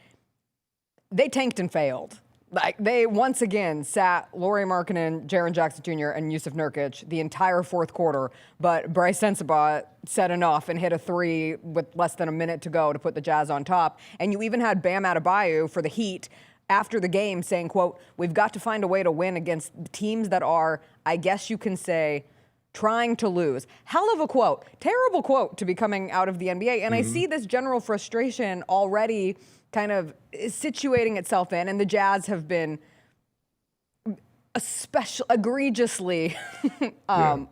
they tanked and failed. Like they once again sat Lauri Markkanen, Jaren Jackson Jr., and Yusuf Nurkic the entire fourth quarter, but Bryce Sensabaugh said enough and hit a three with less than a minute to go to put the Jazz on top. And you even had Bam Adebayo for the Heat after the game saying, quote, "We've got to find a way to win against teams that are, I guess you can say, trying to lose." Hell of a quote. Terrible quote to be coming out of the NBA. And I see this general frustration already kind of situating itself in, and the Jazz have been egregiously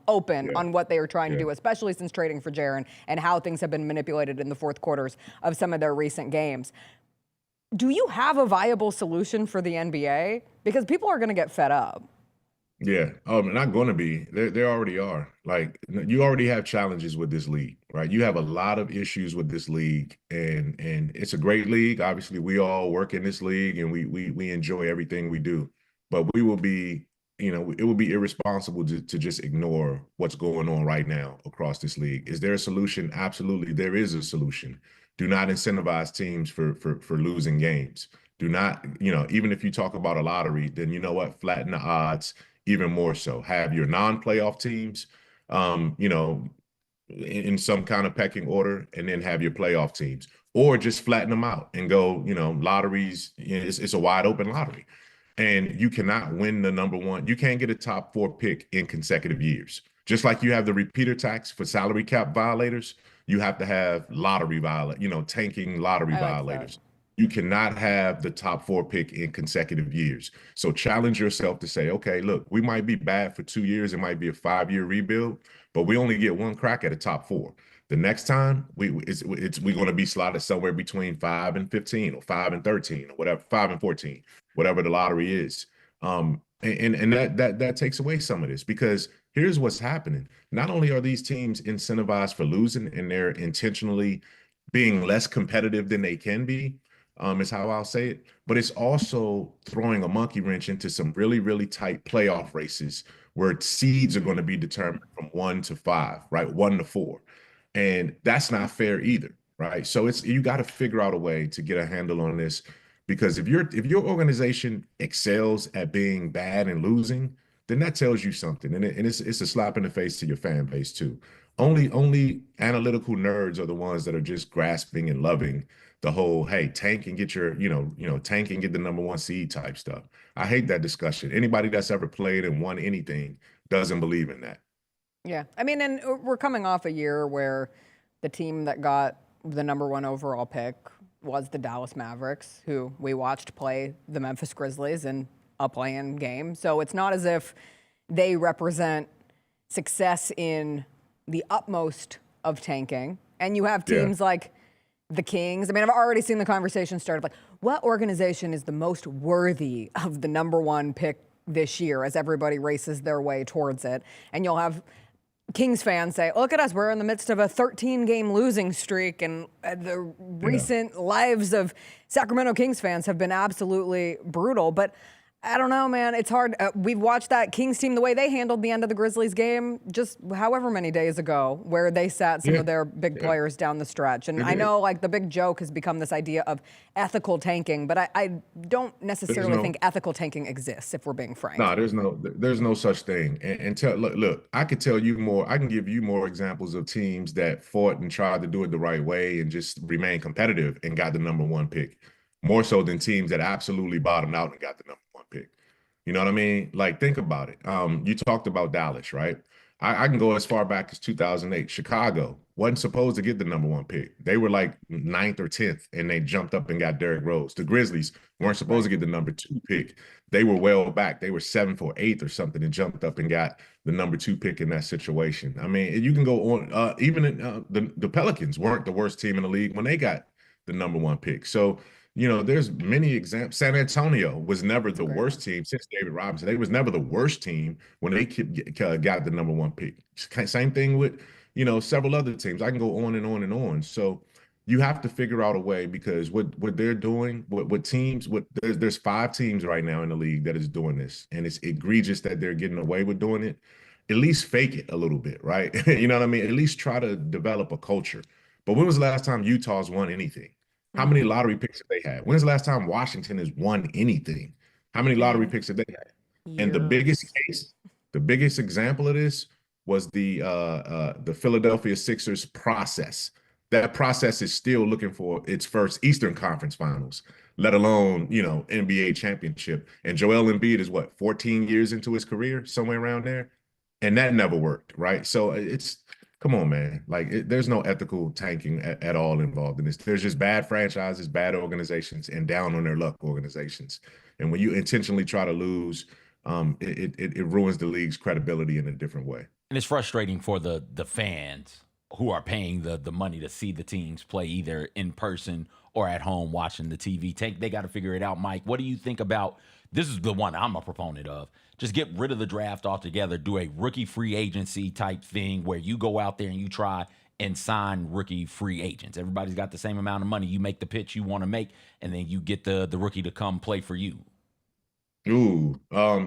open on what they are trying to do, especially since trading for Jaren and how things have been manipulated in the fourth quarters of some of their recent games. Do you have a viable solution for the NBA? Because people are going to get fed up. Yeah, not going to be. There already are. Like, you already have challenges with this league, right? You have a lot of issues with this league, and it's a great league. Obviously, we all work in this league, and we enjoy everything we do. But we will be, it would be irresponsible to just ignore what's going on right now across this league. Is there a solution? Absolutely, there is a solution. Do not incentivize teams for losing games. Do not, even if you talk about a lottery, then you know what? Flatten the odds. Even more so, have your non-playoff teams, in some kind of pecking order, and then have your playoff teams, or just flatten them out and go, lotteries. It's a wide open lottery, and you cannot win the number one. You can't get a top 4 pick in consecutive years. Just like you have the repeater tax for salary cap violators, you have to have lottery tanking lottery violators. You cannot have the top 4 pick in consecutive years. So challenge yourself to say, okay, look, we might be bad for 2 years. It might be a 5-year rebuild, but we only get one crack at a top 4. The next time we're going to be slotted somewhere between 5 and 15 or 5 and 13 or whatever, 5 and 14, whatever the lottery is. And that takes away some of this, because here's what's happening. Not only are these teams incentivized for losing, and they're intentionally being less competitive than they can be, is how I'll say it. But it's also throwing a monkey wrench into some really, really tight playoff races where seeds are going to be determined from 1 to 5, right? 1 to 4. And that's not fair either, right? So you got to figure out a way to get a handle on this, because if your organization excels at being bad and losing, then that tells you something. And it's a slap in the face to your fan base too. Only analytical nerds are the ones that are just grasping and loving the whole, hey, tank and get your, tank and get the number 1 seed type stuff. I hate that discussion. Anybody that's ever played and won anything doesn't believe in that. Yeah. I mean, and we're coming off a year where the team that got the number 1 overall pick was the Dallas Mavericks, who we watched play the Memphis Grizzlies in a play-in game. So it's not as if they represent success in the utmost of tanking. And you have teams like the Kings. I mean, I've already seen the conversation start of like, what organization is the most worthy of the number 1 pick this year, as everybody races their way towards it. And you'll have Kings fans say, look at us, we're in the midst of a 13-game losing streak, and the recent lives of Sacramento Kings fans have been absolutely brutal. But I don't know, man. It's hard. We've watched that Kings team, the way they handled the end of the Grizzlies game just however many days ago, where they sat some of their big players down the stretch. And I know, like, the big joke has become this idea of ethical tanking, but I don't necessarily think ethical tanking exists, if we're being frank. No, there's no such thing. And look, I could tell you more. I can give you more examples of teams that fought and tried to do it the right way and just remain competitive and got the number 1 pick, more so than teams that absolutely bottomed out and got the number 1 pick. You know what I mean? Like, think about it. You talked about Dallas, right? I can go as far back as 2008. Chicago wasn't supposed to get the number 1 pick. They were like 9th or 10th, and they jumped up and got Derrick Rose. The Grizzlies weren't supposed to get the number 2 pick. They were well back. They were 7th or 8th or something and jumped up and got the number 2 pick in that situation. I mean, you can go on. Even the Pelicans weren't the worst team in the league when they got the number 1 pick. So, there's many examples. San Antonio was never the worst team since David Robinson. They was never the worst team when they got the number 1 pick. Same thing with, several other teams. I can go on and on and on. So you have to figure out a way, because what they're doing, what teams, there's 5 teams right now in the league that is doing this, and it's egregious that they're getting away with doing it. At least fake it a little bit, right? You know what I mean? At least try to develop a culture. But when was the last time Utah's won anything? How many lottery picks have they had? When's the last time Washington has won anything? How many lottery picks have they had? And the biggest example of this was the Philadelphia Sixers process. That process is still looking for its first Eastern Conference Finals, let alone, NBA championship. And Joel Embiid is 14 years into his career, somewhere around there? And that never worked, right? So come on, man. There's no ethical tanking at all involved in this. There's just bad franchises, bad organizations, and down on their luck organizations. And when you intentionally try to lose, it ruins the league's credibility in a different way. And it's frustrating for the fans who are paying the money to see the teams play either in person or at home watching the TV. They got to figure it out. Mike, what do you think about, this is the one I'm a proponent of, just get rid of the draft altogether, do a rookie free agency type thing where you go out there and you try and sign rookie free agents. Everybody's got the same amount of money. You make the pitch you want to make, and then you get the rookie to come play for you. Ooh,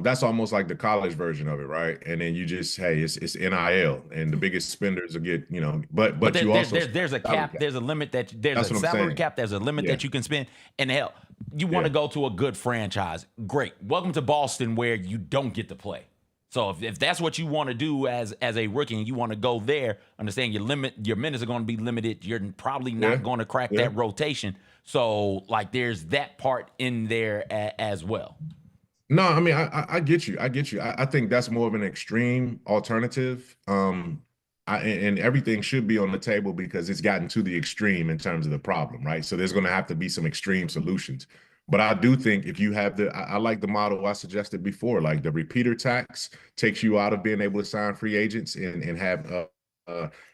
that's almost like the college version of it, right? And then you just, hey, it's NIL, and the biggest spenders will get, but there's a cap, there's a limit there's a salary cap, there's a limit that you can spend. And hell, you want to go to a good franchise, great. Welcome to Boston, where you don't get to play. So if that's what you want to do as a rookie and you want to go there, understand your minutes are going to be limited. You're probably not going to crack that rotation. So there's that part in there as well. No, I mean, I get you. I think that's more of an extreme alternative. And everything should be on the table because it's gotten to the extreme in terms of the problem, right? So there's going to have to be some extreme solutions. But I do think if you have I like the model I suggested before, like the repeater tax takes you out of being able to sign free agents and have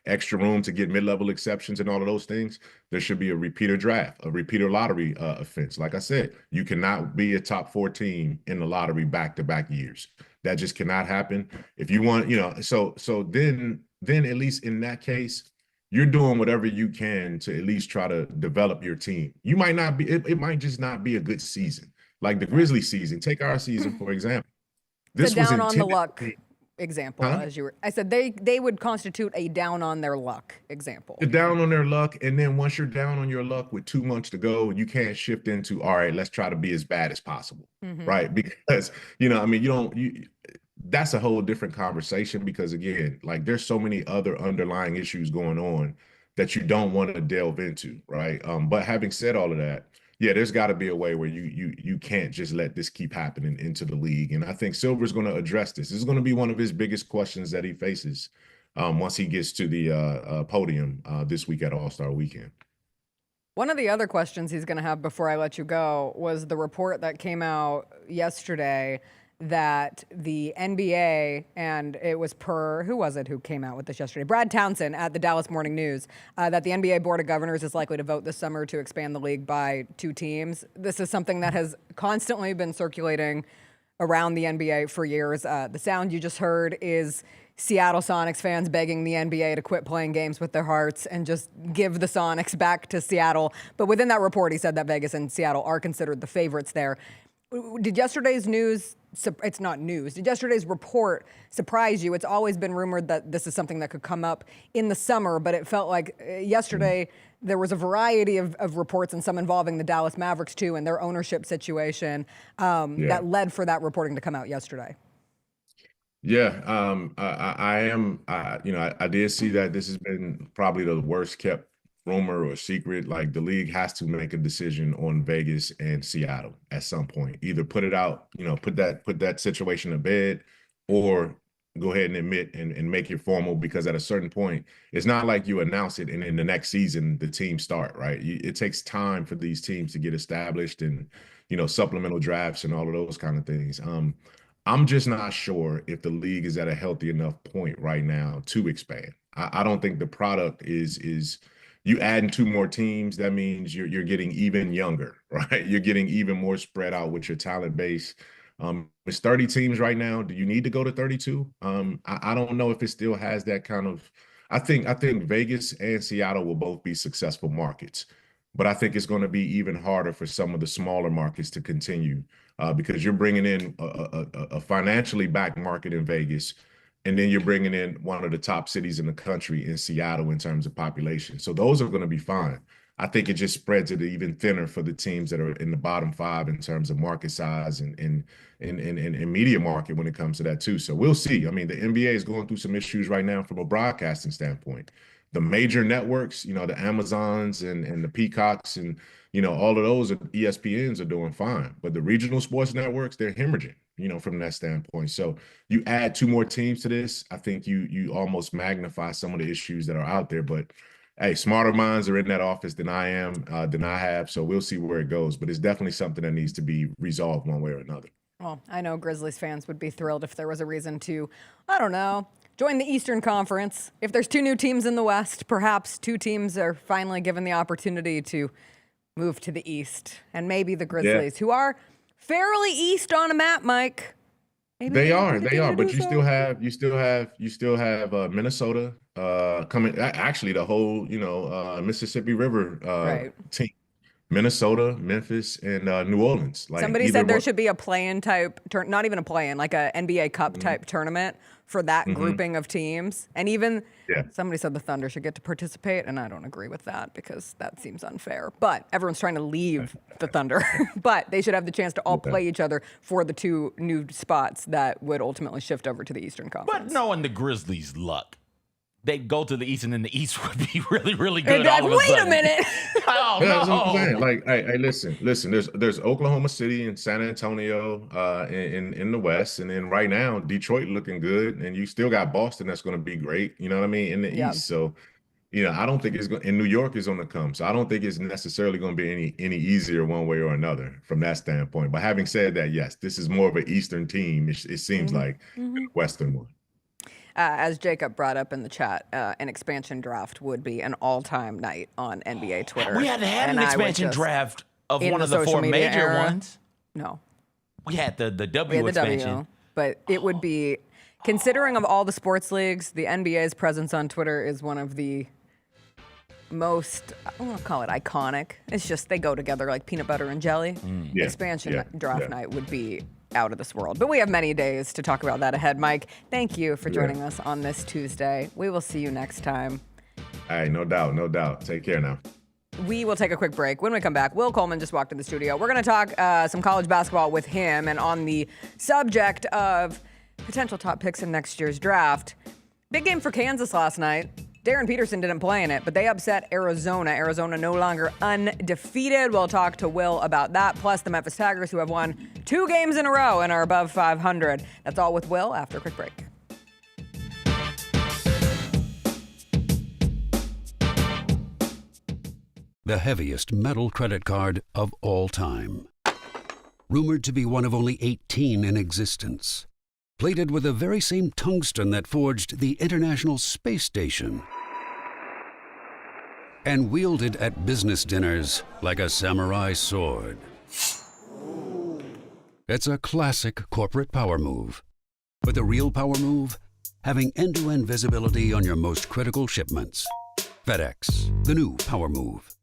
extra room to get mid-level exceptions and all of those things. There should be a repeater draft, a repeater lottery offense. Like I said, you cannot be a top 4 team in the lottery back-to-back years. That just cannot happen. If you want, so then at least in that case, you're doing whatever you can to at least try to develop your team. You might not be, it might just not be a good season. Like the Grizzlies season, take our season, for example. This was down on the luck example, I said they would constitute a down on their luck example. Down on their luck, and then once you're down on your luck with 2 months to go, you can't shift into, all right, let's try to be as bad as possible, right? Because, that's a whole different conversation because, again, there's so many other underlying issues going on that you don't want to delve into, right? But having said all of that, yeah, there's got to be a way where you can't just let this keep happening into the league. And I think Silver's going to address this. This is going to be one of his biggest questions that he faces once he gets to the podium this week at All-Star Weekend. One of the other questions he's going to have before I let you go was the report that came out yesterday that the NBA, and it was who was it who came out with this yesterday? Brad Townsend at the Dallas Morning News, that the NBA Board of Governors is likely to vote this summer to expand the league by 2 teams. This is something that has constantly been circulating around the NBA for years. The sound you just heard is Seattle Sonics fans begging the NBA to quit playing games with their hearts and just give the Sonics back to Seattle. But within that report, he said that Vegas and Seattle are considered the favorites there. Did yesterday's news, it's not news, did yesterday's report surprise you? It's always been rumored that this is something that could come up in the summer, but it felt like yesterday there was a variety of reports, and some involving the Dallas Mavericks too and their ownership situation that led for that reporting to come out yesterday. Yeah, I did see that this has been probably the worst kept rumor or secret. Like the league has to make a decision on Vegas and Seattle at some point. Either put it out, put that situation to bed, or go ahead and admit and make it formal, because at a certain point, it's not like you announce it and in the next season the teams start, right? It takes time for these teams to get established and, supplemental drafts and all of those kind of things. I'm just not sure if the league is at a healthy enough point right now to expand. I don't think the product is you adding 2 more teams. That means you're getting even younger, right? You're getting even more spread out with your talent base. It's 30 teams right now. Do you need to go to 32? I don't know if it still has that kind of. I think Vegas and Seattle will both be successful markets, but I think it's going to be even harder for some of the smaller markets to continue because you're bringing in a financially backed market in Vegas, and then you're bringing in one of the top cities in the country in Seattle in terms of population. So those are going to be fine. I think it just spreads it even thinner for the teams that are in the bottom 5 in terms of market size and media market when it comes to that too. So we'll see. I mean, the NBA is going through some issues right now from a broadcasting standpoint. The major networks, the Amazons and the Peacocks and, all of those ESPNs are doing fine. But the regional sports networks, they're hemorrhaging, from that standpoint. So you add 2 more teams to this, I think you almost magnify some of the issues that are out there. But hey, smarter minds are in that office than I am, than I have. So we'll see where it goes. But it's definitely something that needs to be resolved one way or another. Well, I know Grizzlies fans would be thrilled if there was a reason to, I don't know, join the Eastern Conference. If there's 2 new teams in the West, perhaps 2 teams are finally given the opportunity to move to the East. And maybe the Grizzlies, who are fairly east on a map, Mike. Maybe they are, but you still have Minnesota coming. Actually, the whole Mississippi River team, Minnesota, Memphis, and New Orleans. Like somebody said there should be a play-in type, not even a play-in, like a NBA Cup type tournament for that grouping of teams. And even somebody said the Thunder should get to participate, and I don't agree with that because that seems unfair. But everyone's trying to leave the Thunder. But they should have the chance to all play each other for the 2 new spots that would ultimately shift over to the Eastern Conference. But knowing the Grizzlies' luck, they'd go to the East, and then the East would be really, really good all of a sudden. Wait a minute. Oh, that's what I'm saying. Like, hey, listen. There's Oklahoma City and San Antonio in the West, and then right now Detroit looking good, and you still got Boston that's going to be great. You know what I mean, in the East. So, I don't think it's going. And New York is on the come, so I don't think it's necessarily going to be any easier one way or another from that standpoint. But having said that, yes, this is more of an Eastern team. It seems like than a Western one. As Jacob brought up in the chat, an expansion draft would be an all-time night on NBA Twitter. We hadn't had an expansion draft of one of the 4 major ones. No. We had the W expansion. But it would be, considering of all the sports leagues, the NBA's presence on Twitter is one of the most, I don't want to call it iconic. It's just they go together like peanut butter and jelly. Expansion draft night would be out of this world. But we have many days to talk about that ahead. Mike, thank you for joining us on this Tuesday. We will see you next time. All right, no doubt. Take care now. We will take a quick break. When we come back, Will Coleman just walked in the studio. We're going to talk some college basketball with him, and on the subject of potential top picks in next year's draft. Big game for Kansas last night. Darren Peterson didn't play in it, but they upset Arizona. Arizona no longer undefeated. We'll talk to Will about that, plus the Memphis Tigers, who have won 2 games in a row and are above 500. That's all with Will after a quick break. The heaviest metal credit card of all time. Rumored to be one of only 18 in existence. Plated with the very same tungsten that forged the International Space Station. And wielded at business dinners like a samurai sword. It's a classic corporate power move. But the real power move? Having end-to-end visibility on your most critical shipments. FedEx, the new power move.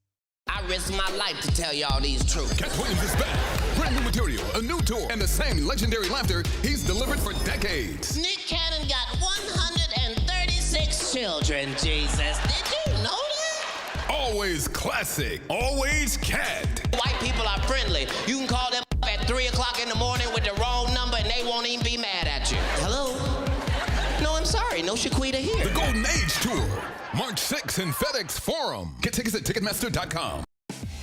I risk my life to tell y'all these truths. Cat Williams is back. Brand new material, a new tour, and the same legendary laughter he's delivered for decades. Nick Cannon got 136 children, Jesus. Did you know that? Always classic. Always Cat. White people are friendly. You can call them at 3 o'clock in the morning with the wrong number and they won't even be mad at you. Hello? No, I'm sorry. No Shaquita here. The Golden Age Tour. March 6th in FedEx Forum. Get tickets at Ticketmaster.com.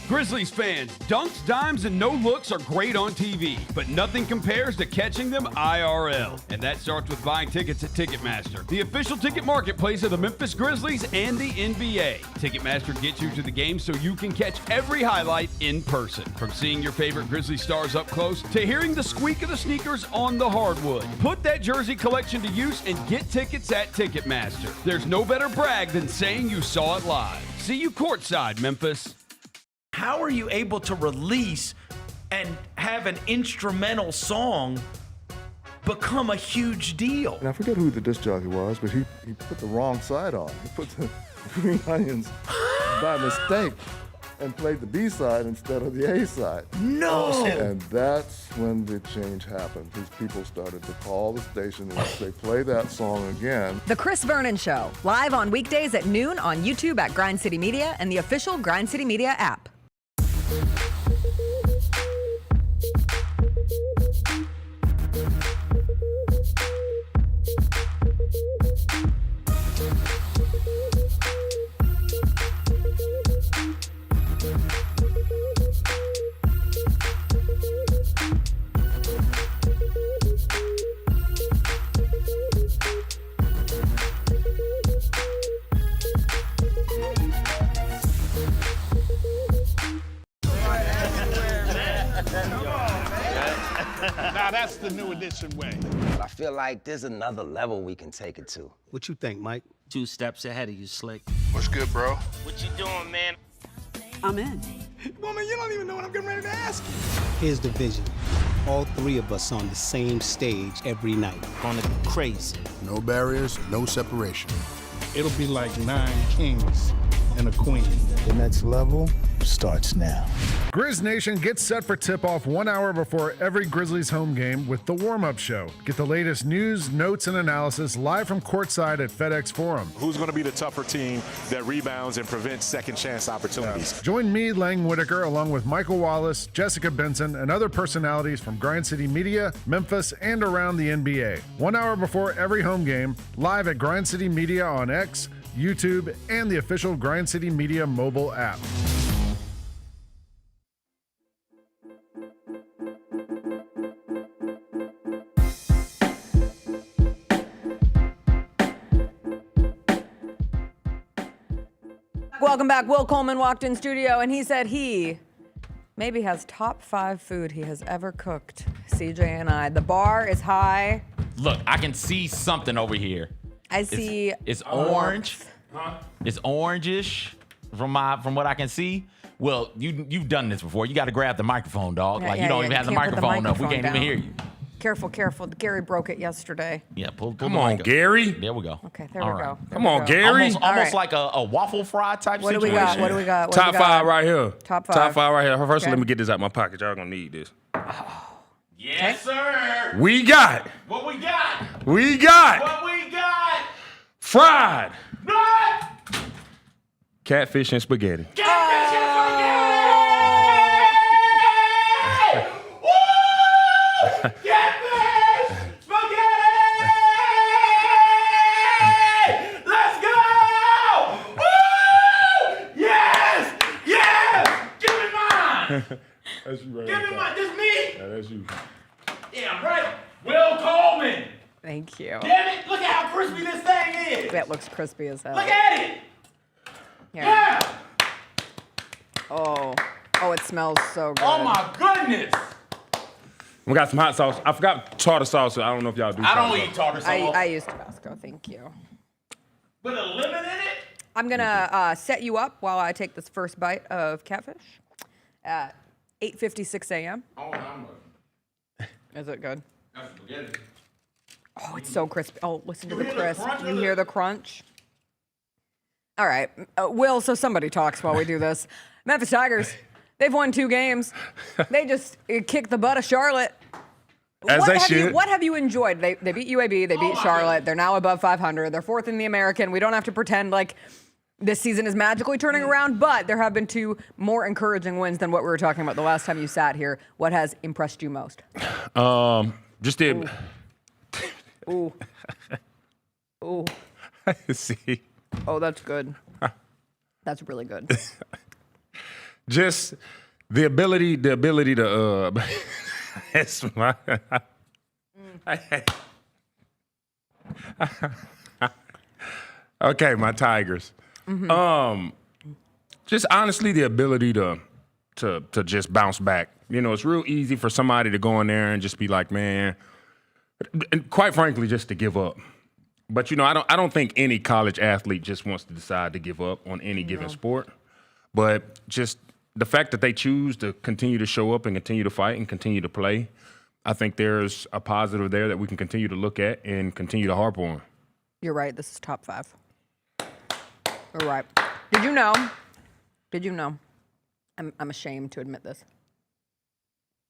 Grizzlies fans, dunks, dimes, and no-looks are great on TV, but nothing compares to catching them IRL. And that starts with buying tickets at Ticketmaster, the official ticket marketplace of the Memphis Grizzlies and the NBA. Ticketmaster gets you to the game so you can catch every highlight in person. From seeing your favorite Grizzly stars up close to hearing the squeak of the sneakers on the hardwood. Put that jersey collection to use and get tickets at Ticketmaster. There's no better brag than saying you saw it live. See you courtside, Memphis. How are you able to release and have an instrumental song become a huge deal? And I forget who the disc jockey was, but he put the wrong side on. He put the Green Onions by mistake and played the B side instead of the A side. No! And that's when the change happened. These people started to call the station and say, play that song again. The Chris Vernon Show, live on weekdays at noon on YouTube at Grind City Media and the official Grind City Media app. Now that's the new edition way. I feel like there's another level we can take it to. What you think, Mike? 2 steps ahead of you, Slick. What's good, bro? What you doing, man? I'm in. Woman, you don't even know what I'm getting ready to ask you. Here's the vision. All 3 of us on the same stage every night. Gonna be crazy. No barriers, no separation. It'll be like 9 kings and a queen. The next level starts now. Grizz Nation gets set for tip-off 1 hour before every Grizzlies home game with the warm-up show. Get the latest news, notes, and analysis live from courtside at FedEx Forum. Who's going to be the tougher team that rebounds and prevents second chance opportunities? Join me, Lang Whitaker, along with Michael Wallace, Jessica Benson, and other personalities from Grind City Media, Memphis, and around the NBA. 1 hour before every home game, live at Grind City Media on X, YouTube, and the official Grind City Media mobile app. Welcome back. Will Coleman walked in studio and he said he maybe has top 5 food he has ever cooked. CJ and I. The bar is high. Look, I can see something over here. I see. It's orange. It's orangish from what I can see. Well, you've done this before. You got to grab the microphone, dog. Yeah, you don't even have the microphone up. We can't down. even hear you. Careful, careful. Gary broke it yesterday. Yeah, pull Come the on, mic up. Gary. There we go. Okay, there we go. Come on, Gary. Almost like a waffle fry type What do situation. we got? What do we got? What Top do we got? 5 right here. Top 5. Top 5 right here. First, Okay. let me get this out my pocket. Y'all gonna need this. Yes, sir. We got. What we got? We got. What we got? Fried What? catfish and spaghetti. Catfish and spaghetti! Woo! Catfish! Spaghetti! Let's go! Woo! Yes! Yes! Give me mine! That's you right. Give me mine! This me? Yeah, that's you. Yeah, right. Will Coleman! Thank you. Damn it! Look at how crispy this thing is! That looks crispy as hell. Look at it! Here. Yeah! Oh, it smells so good. Oh my goodness! We got some hot sauce. I forgot tartar sauce. So I don't know if y'all do. I don't eat tartar sauce. I use Tabasco. Thank you. Put a lemon in it? I'm gonna set you up while I take this first bite of catfish at 8:56 a.m. Oh, I'm Is it good? That's spaghetti. Oh, it's so crispy. Oh, listen to the You hear the crisp. crunch You of hear it? the crunch? All right. Will, so somebody talks while we do this. Memphis Tigers, they've won 2 games. They just kicked the butt of Charlotte. As they should. What have you enjoyed? They beat UAB. They beat Charlotte. They're now above 500. They're 4th in the American. We don't have to pretend like this season is magically turning around, but there have been 2 more encouraging wins than what we were talking about the last time you sat here. What has impressed you most? Just did. Ooh. Ooh. See. Oh, that's good. That's really good. just the ability to that's my okay, my Tigers. Just honestly the ability to just bounce back. You know, it's real easy for somebody to go in there and just be like, man, and quite frankly, just to give up. But, you know, I don't think any college athlete just wants to decide to give up on any given sport. But just the fact that they choose to continue to show up and continue to fight and continue to play, I think there's a positive there that we can continue to look at and continue to harp on. You're right. This is top 5. You're right. Did you know? I'm ashamed to admit this.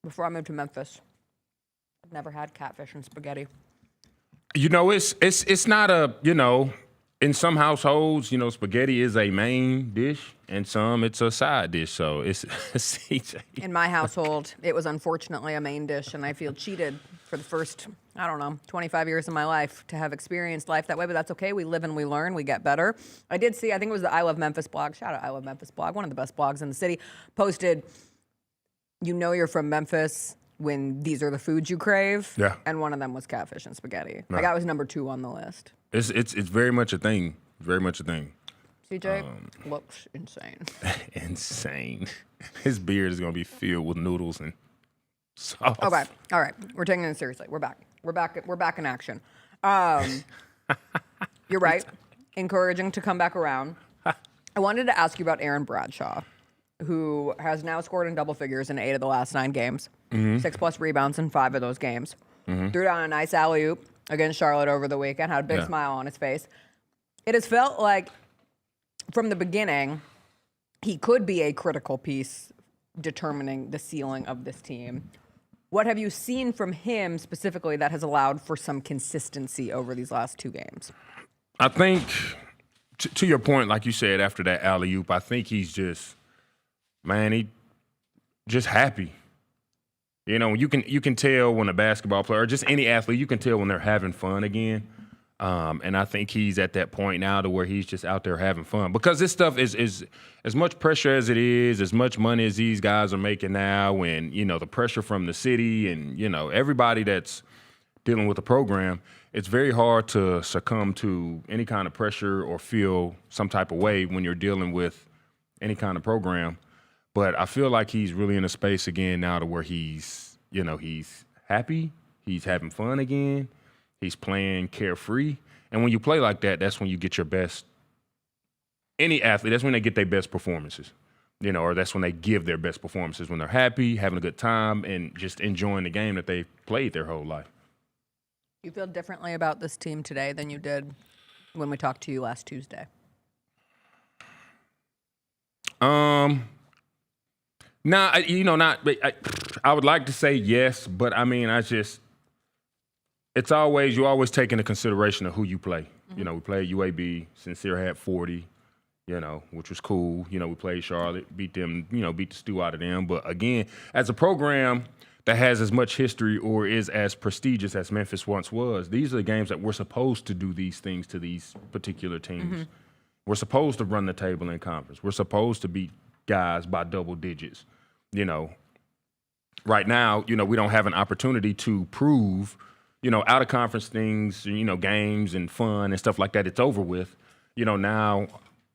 Before I moved to Memphis, I'd never had catfish and spaghetti. You know, it's not a, you know, in some households, you know, spaghetti is a main dish, and some it's a side dish. So it's CJ. In my household, it was unfortunately a main dish, and I feel cheated for the first, 25 years of my life to have experienced life that way, but that's okay. We live and we learn. We get better. I did see, I think it was the I Love Memphis blog. Shout out I Love Memphis blog, one of the best blogs in the city, posted, you know you're from Memphis when these are the foods you crave. Yeah. And one of them was catfish and spaghetti. No. Like, I was number 2 on the list. It's very much a thing. Very much a thing. CJ looks insane. Insane. His beard is gonna be filled with noodles and sauce. Okay. All right. We're taking it seriously. We're back. We're back in action. You're right. Encouraging to come back around. I wanted to ask you about Aaron Bradshaw, who has now scored in double figures in 8 of the last 9 games. 6+ rebounds in 5 of those games. Threw down a nice alley-oop against Charlotte over the weekend, had a big smile on his face. It has felt like, from the beginning, he could be a critical piece determining the ceiling of this team. What have you seen from him specifically that has allowed for some consistency over these last 2 games? I think, to your point, like you said, after that alley-oop, I think he's just, man, he just happy. You know, you can tell when a basketball player, or just any athlete, you can tell when they're having fun again. And I think he's at that point now to where he's just out there having fun. Because this stuff is as much pressure as it is, as much money as these guys are making now, and, you know, the pressure from the city and, you know, everybody that's dealing with the program, it's very hard to succumb to any kind of pressure or feel some type of way when you're dealing with any kind of program. But I feel like he's really in a space again now to where he's, you know, he's happy, he's having fun again, he's playing carefree. And when you play like that, that's when you get your best. Any athlete, that's when they get their best performances, you know, or that's when they give their best performances, when they're happy, having a good time, and just enjoying the game that they played their whole life. Do you feel differently about this team today than you did when we talked to you last Tuesday? Nah, you know, I would like to say yes, but I mean, it's always, you always take into consideration of who you play. You know, we played UAB, Sincere had 40, you know, which was cool. You know, we played Charlotte, beat them, you know, beat the stew out of them. But again, as a program that has as much history or is as prestigious as Memphis once was, these are the games that we're supposed to do these things to these particular teams. We're supposed to run the table in conference. We're supposed to beat guys by double digits. You know, right now, you know, we don't have an opportunity to prove, you know, out of conference things, you know, games and fun and stuff like that. It's over with. You know, now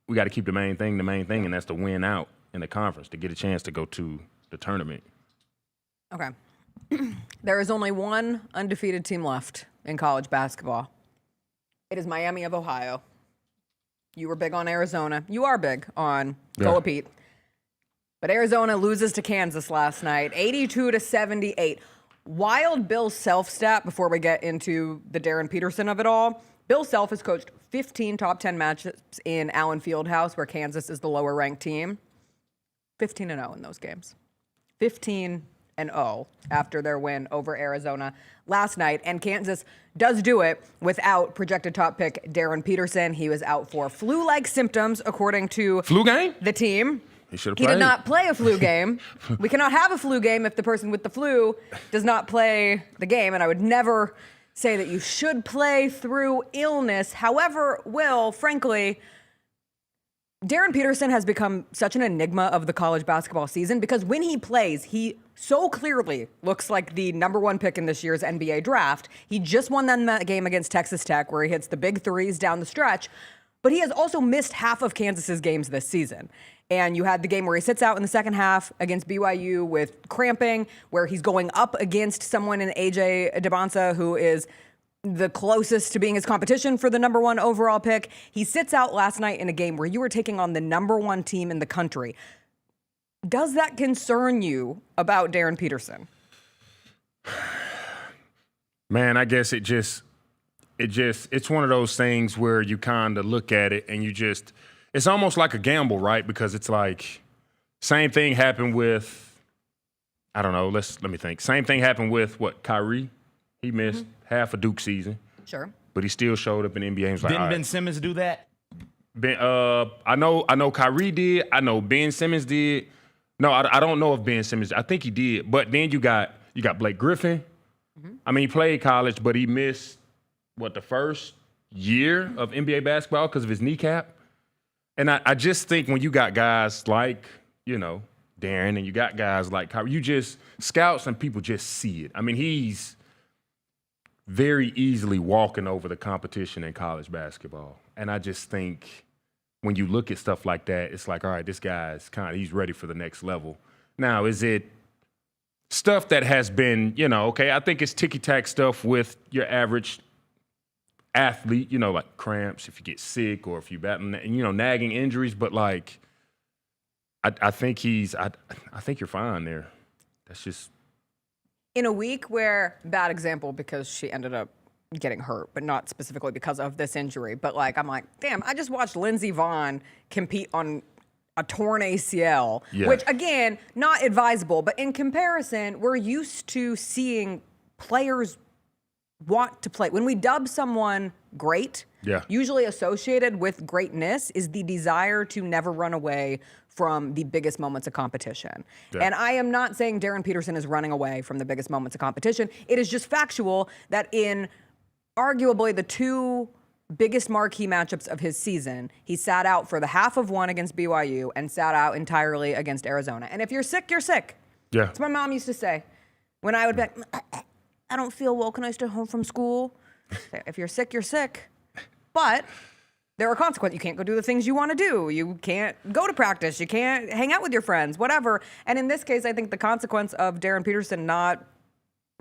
we got to keep the main thing, and that's to win out in the conference, to get a chance to go to the tournament. Okay. There is only one undefeated team left in college basketball. It is Miami of Ohio. You were big on Arizona. You are big on Cola Pete. But Arizona loses to Kansas last night, 82-78. Wild Bill Self stat before we get into the Darren Peterson of it all. Bill Self has coached 15 top 10 matchups in Allen Fieldhouse, where Kansas is the lower ranked team. 15-0 in those games. 15-0 after their win over Arizona last night. And Kansas does do it without projected top pick Darren Peterson. He was out for flu-like symptoms, according to the team. He did not play a flu game. We cannot have a flu game if the person with the flu does not play the game. And I would never say that you should play through illness. However, Will, frankly, Darren Peterson has become such an enigma of the college basketball season because when he plays, he so clearly looks like the number one pick in this year's NBA draft. He just won that game against Texas Tech where he hits the big threes down the stretch, but he has also missed half of Kansas's games this season. And you had the game where he sits out in the second half against BYU with cramping, where he's going up against someone in AJ Debonsa who is the closest to being his competition for the number one overall pick. He sits out last night in a game where you were taking on the number one team in the country. Does that concern you about Darren Peterson? Man, I guess it's one of those things where you kind of look at it and it's almost like a gamble, right? Because it's like, same thing happened with, I don't know, let me think. Same thing happened with Kyrie? He missed half a Duke season. Sure. But he still showed up in NBA. He was like, Didn't all right. Ben Simmons do that? I know Kyrie did. I know Ben Simmons did. No, I don't know if Ben Simmons. I think he did. But then you got Blake Griffin. I mean, he played college, but he missed the first year of NBA basketball because of his kneecap. And I just think when you got guys like, Darren, and you got guys like Kyrie, scouts and people just see it. I mean, he's very easily walking over the competition in college basketball. And I just think when you look at stuff like that, it's like, all right, this guy's he's ready for the next level. Now, is it stuff that has been, okay, I think it's ticky-tack stuff with your average athlete, like cramps, if you get sick or if you battle, nagging injuries. But like, I think I think you're fine there. That's just. In a week where, bad example because she ended up getting hurt, but not specifically because of this injury. But I'm like, damn, I just watched Lindsey Vonn compete on a torn ACL, which again, not advisable. But in comparison, we're used to seeing players want to play. When we dub someone great, usually associated with greatness is the desire to never run away from the biggest moments of competition. And I am not saying Darren Peterson is running away from the biggest moments of competition. It is just factual that in arguably the two biggest marquee matchups of his season, he sat out for the half of one against BYU and sat out entirely against Arizona. And if you're sick, you're sick. Yeah. That's what my mom used to say. When I would be like, I don't feel well, can I stay home from school? If you're sick, you're sick. But there are consequences. You can't go do the things you want to do. You can't go to practice. You can't hang out with your friends, whatever. And in this case, I think the consequence of Darren Peterson not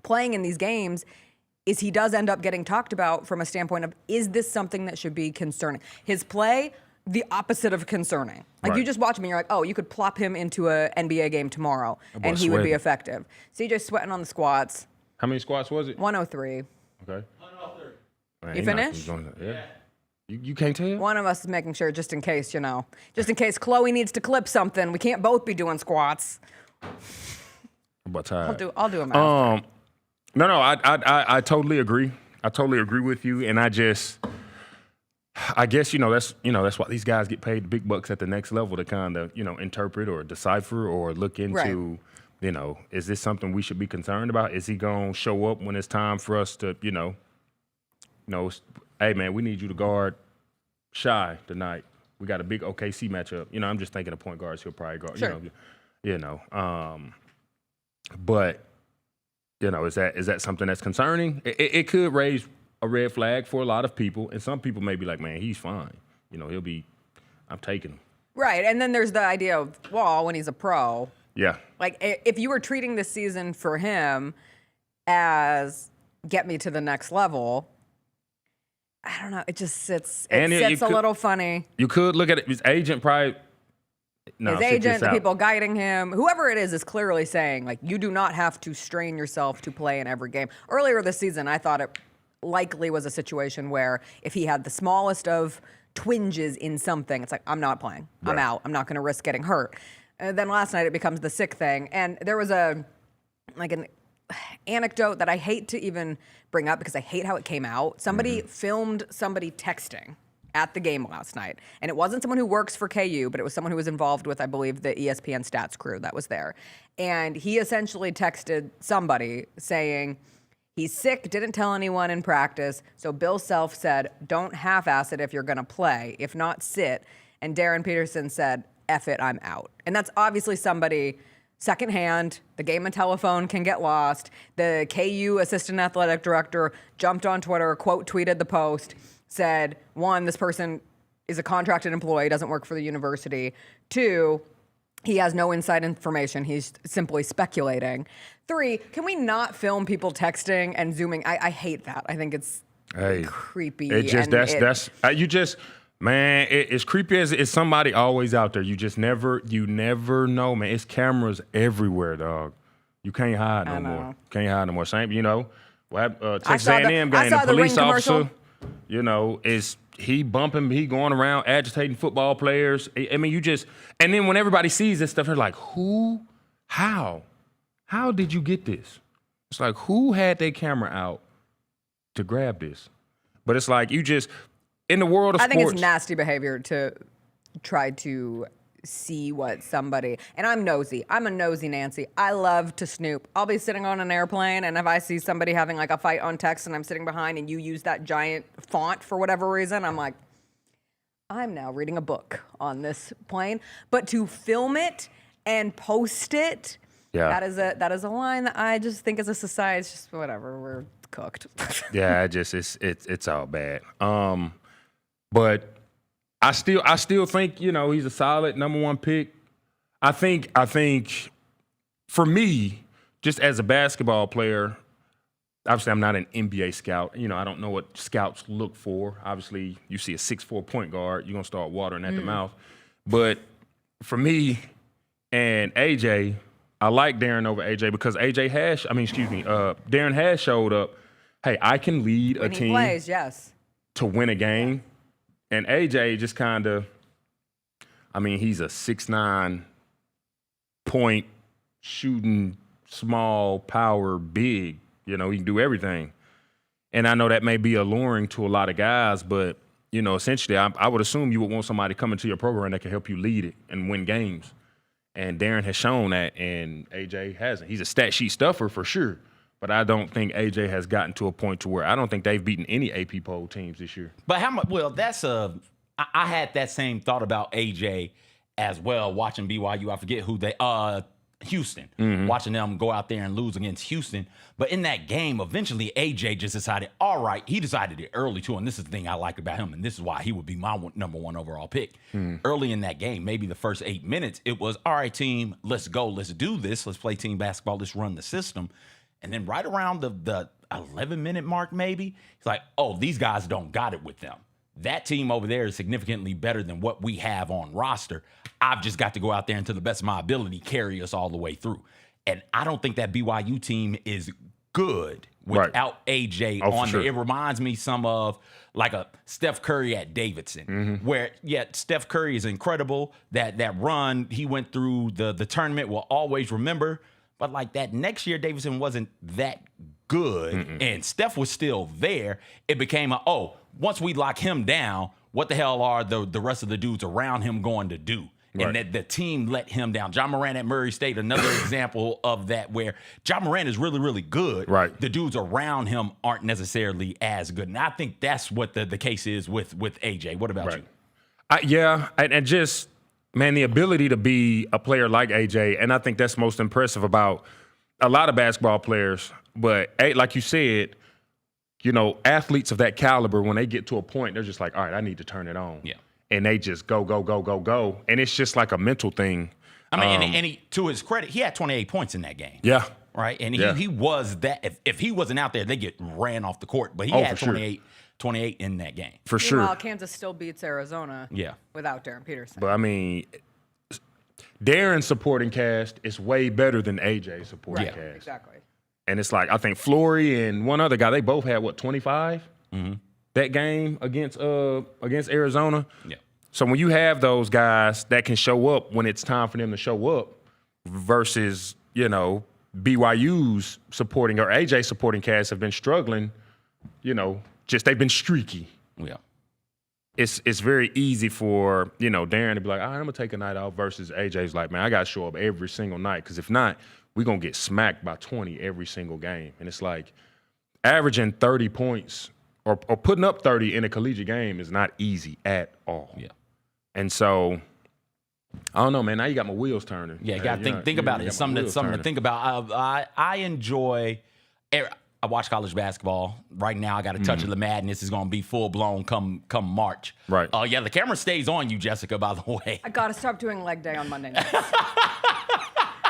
playing in these games is he does end up getting talked about from a standpoint of, is this something that should be concerning? His play, the opposite of concerning. Like you just watch him and you're like, oh, you could plop him into an NBA game tomorrow and he would be effective. CJ's sweating on the squats. How many squats was it? 103. Okay. 103. Man, You finished? Yeah. You can't tell? One of us is making sure, just in case, just in case Chloe needs to clip something. We can't both be doing squats. But tired. I'll do them after. No, I totally agree. I totally agree with you, and I guess that's why these guys get paid the big bucks at the next level to kind of interpret or decipher or look into. Is this something we should be concerned about? Is he gonna show up when it's time for us to hey man, we need you to guard Shy tonight. We got a big OKC matchup. I'm just thinking of point guards he'll probably guard. Sure. But is that something that's concerning? It could raise a red flag for a lot of people, and some people may be like, man, he's fine. I'm taking him. Right, and then there's the idea of, well, when he's a pro. Yeah. Like, if you were treating this season for him as get me to the next level, I don't know. It just sits a little funny. You could look at it. His agent probably. No, his agent, the people guiding him, whoever it is clearly saying, like, you do not have to strain yourself to play in every game. Earlier this season, I thought it likely was a situation where if he had the smallest of twinges in something, it's like, I'm not playing. I'm out. I'm not going to risk getting hurt. And then last night it becomes the sick thing. And there was an anecdote that I hate to even bring up because I hate how it came out. Somebody filmed somebody texting at the game last night. And it wasn't someone who works for KU, but it was someone who was involved with, I believe, the ESPN stats crew that was there. And he essentially texted somebody saying, he's sick, didn't tell anyone in practice. So Bill Self said, don't half-ass it if you're going to play. If not, sit. and Darren Peterson said, "F it, I'm out." And that's obviously somebody secondhand. The game of telephone can get lost. The KU assistant athletic director jumped on Twitter, quote tweeted the post, said, one, this person is a contracted employee, doesn't work for the university. 2, he has no inside information. He's simply speculating. 3, can we not film people texting and zooming? I hate that. I think it's creepy. It just man, it's creepy as it's somebody always out there. You never know, man. It's cameras everywhere, dog. You can't hide no more. Can't hide no more. Same, Texas A&M game, the police officer, is he bumping, he going around agitating football players. I mean, and then when everybody sees this stuff, they're like, how did you get this? It's like, who had their camera out to grab this? But it's like, in the world of sports. I think it's nasty behavior to try to see what somebody, and I'm nosy. I'm a nosy Nancy. I love to snoop. I'll be sitting on an airplane, and if I see somebody having like a fight on text and I'm sitting behind and you use that giant font for whatever reason, I'm like, I'm now reading a book on this plane. But to film it and post it, that is a line that I just think as a society, it's just whatever, we're cooked. Yeah, it's all bad. But I still think, he's a solid number 1 pick. I think for me, just as a basketball player, obviously I'm not an NBA scout. I don't know what scouts look for. Obviously, you see a 6'4" point guard, you're going to start watering at the mouth. But for me and AJ, I like Darren over AJ because Darren has showed up, hey, I can lead a team plays, yes, to win a game. And AJ just kind of, he's a 6'9" point shooting, small, power, big. He can do everything. And I know that may be alluring to a lot of guys, but, essentially I would assume you would want somebody coming to your program that can help you lead it and win games. And Darren has shown that, and AJ hasn't. He's a stat sheet stuffer for sure. But I don't think AJ has gotten to a point to where I don't think they've beaten any AP poll teams this year. But how much? Well, I had that same thought about AJ as well. Watching BYU, I forget who they Houston. Mm-hmm. Watching them go out there and lose against Houston. But in that game, eventually AJ just decided, all right, he decided it early too, and this is the thing I like about him, and this is why he would be my number 1 overall pick. Early in that game, maybe the first 8 minutes, it was, all right, team, let's go, let's do this, let's play team basketball, let's run the system. And then right around the 11-minute mark, maybe, he's like, oh, these guys don't got it with them. That team over there is significantly better than what we have on roster. I've just got to go out there and to the best of my ability, carry us all the way through. And I don't think that BYU team is good without AJ on there. It reminds me some of like a Steph Curry at Davidson, where, Steph Curry is incredible. That run he went through the tournament, we'll always remember. But like that next year, Davidson wasn't that good, and Steph was still there. It became once we lock him down, what the hell are the rest of the dudes around him going to do? Right. And that the team let him down. John Morant at Murray State, another example of that, where John Morant is really, really good. Right. The dudes around him aren't necessarily as good. And I think that's what the case is with AJ. What about you? And just, man, the ability to be a player like AJ, and I think that's most impressive about a lot of basketball players. But like you said, athletes of that caliber, when they get to a point, they're just like, all right, I need to turn it on. Yeah. And they just go. And it's just like a mental thing. And he, to his credit, he had 28 points in that game. Yeah. Right? And he was that. If he wasn't out there, they get ran off the court. But he had 28 in that game. For sure. Meanwhile, Kansas still beats Arizona without Darren Peterson. But, Darren's supporting cast is way better than AJ's supporting cast. Exactly. And it's like, I think Flory and one other guy, they both had, 25? That game against Arizona. Yeah. So when you have those guys that can show up when it's time for them to show up versus, BYU's supporting or AJ supporting cast have been struggling, they've been streaky. Yeah. It's very easy for, Darren to be like, all right, I'm going to take a night off versus AJ's like, man, I got to show up every single night because if not, we're going to get smacked by 20 every single game. And it's like averaging 30 points or putting up 30 in a collegiate game is not easy at all. Yeah. And so, I don't know, man. Now you got my wheels turning. Yeah, you got to think about it. It's something to think about. I enjoy. I watch college basketball right now. I got a touch of the madness. Is going to be full blown come March. Right. Yeah, the camera stays on you, Jessica. By the way, I got to stop doing leg day on Monday nights.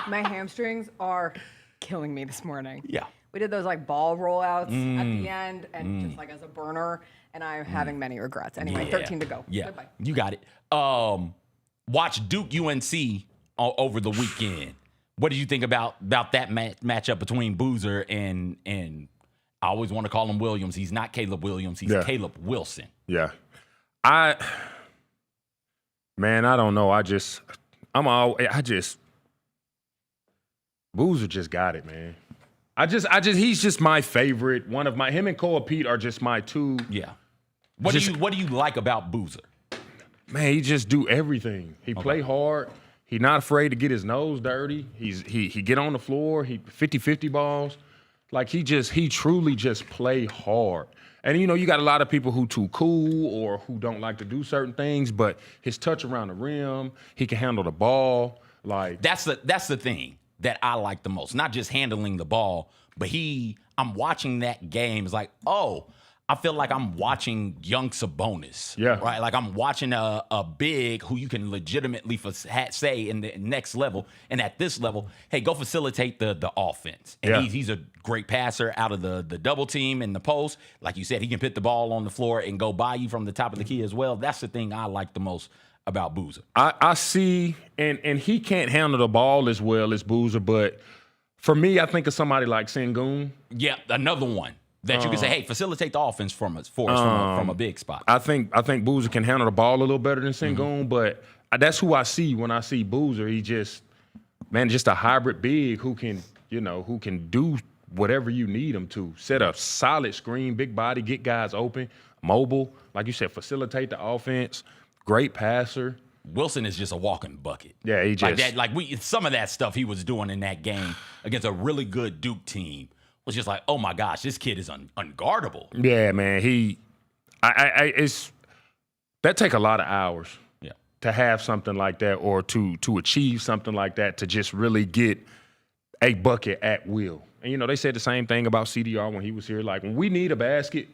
My hamstrings are killing me this morning. Yeah. We did those like ball rollouts at the end, and just like as a burner, and I'm having many regrets. Anyway, 13 to go. Yeah, Goodbye. you got it. Watch Duke UNC over the weekend. What did you think about that matchup between Boozer and I always want to call him Williams. He's not Caleb Williams. He's Caleb Wilson. Yeah. I don't know. Boozer just got it, man. He's just my favorite. Him and Cole Pete are just my two. Yeah. What do you like about Boozer? Man, he just do everything. He play hard. He not afraid to get his nose dirty. He get on the floor. He 50-50 balls. Like he truly just play hard. And you got a lot of people who too cool or who don't like to do certain things, but his touch around the rim, he can handle the ball. Like that's the thing that I like the most. Not just handling the ball, but I'm watching that game. It's like, oh, I feel like I'm watching young Sabonis. Yeah. Right? Like I'm watching a big who you can legitimately say in the next level. And at this level, hey, go facilitate the offense. And he's a great passer out of the double team and the post. Like you said, he can put the ball on the floor and go by you from the top of the key as well. That's the thing I like the most about Boozer. I see, and he can't handle the ball as well as Boozer, but for me, I think of somebody like Sengun. Yeah, another one. That you can say, hey, facilitate the offense for us from a big spot. I think Boozer can handle the ball a little better than Sengun, but that's who I see when I see Boozer. He just a hybrid big who can do whatever you need him to. Set a solid screen, big body, get guys open, mobile, like you said, facilitate the offense, great passer. Wilson is just a walking bucket. Yeah, he just some of that stuff he was doing in that game against a really good Duke team was just like, oh my gosh, this kid is unguardable. Yeah, man. That take a lot of hours. Yeah. To have something like that or to achieve something like that, to just really get a bucket at will. And they said the same thing about CDR when he was here. Like when we need a basket,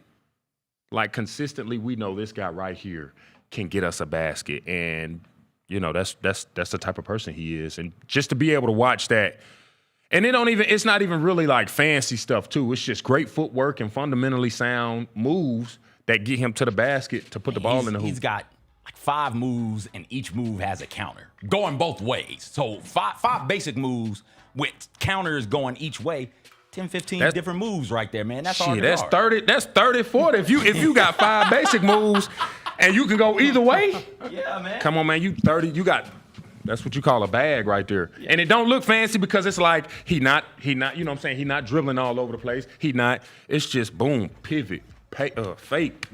like consistently, we know this guy right here can get us a basket. And that's the type of person he is. And just to be able to watch that. And it's not even really like fancy stuff too. It's just great footwork and fundamentally sound moves that get him to the basket to put the ball in the hoop. He's got like 5 moves and each move has a counter going both ways. So five basic moves with counters going each way. 10, 15 different moves right there, man. That's hard. That's 30. That's 30, 40. If you got 5 basic moves and you can go either way. Yeah, man. Come on, man. You 30. You got. That's what you call a bag right there. Yeah. And it don't look fancy because it's like he not, you know what I'm saying? He not dribbling all over the place. It's just boom, pivot, fake.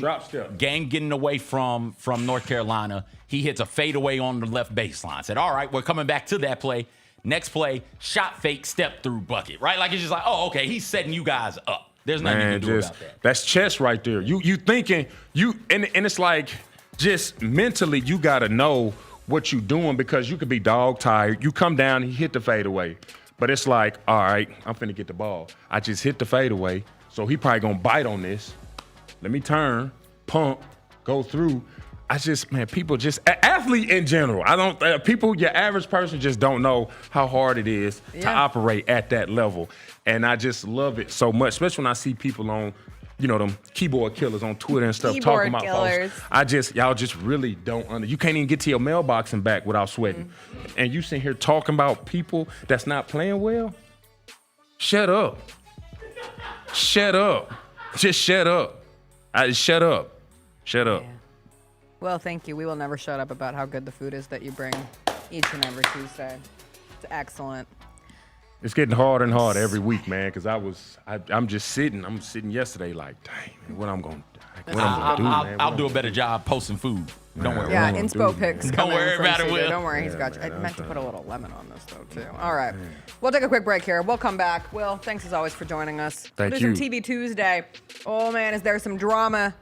Drop step. Game getting away from North Carolina. He hits a fadeaway on the left baseline. Said, all right, we're coming back to that play. Next play, shot fake, step through bucket, right? Like it's just like, oh, okay, he's setting you guys up. There's nothing you can do about that. That's chess right there. You thinking, and it's like just mentally you got to know what you doing because you could be dog tired. You come down, he hit the fadeaway. But it's like, all right, I'm finna get the ball. I just hit the fadeaway, so he probably gonna bite on this. Let me turn, pump, go through. People just, athlete in general, your average person just don't know how hard it is to operate at that level. And I just love it so much, especially when I see people on, them keyboard killers on Twitter and stuff talking about folks. Y'all just really don't you can't even get to your mailbox and back without sweating. And you sitting here talking about people that's not playing well? Shut up. Shut up. Just shut up. Shut up. Shut up. Yeah. Well, thank you. We will never shut up about how good the food is that you bring each and every Tuesday. It's excellent. It's getting harder and harder every week, man, because I'm sitting yesterday like, dang, man, what I'm going to do, man. I'll do a better job posting food. Don't worry. Yeah, inspo pics. Don't worry about it, Will. Don't worry, he's got you. I meant to put a little lemon on this, though, too. All right. We'll take a quick break here. We'll come back. Will, thanks as always for joining us. Thank you. We'll do some TV Tuesday. Oh, man, is there some drama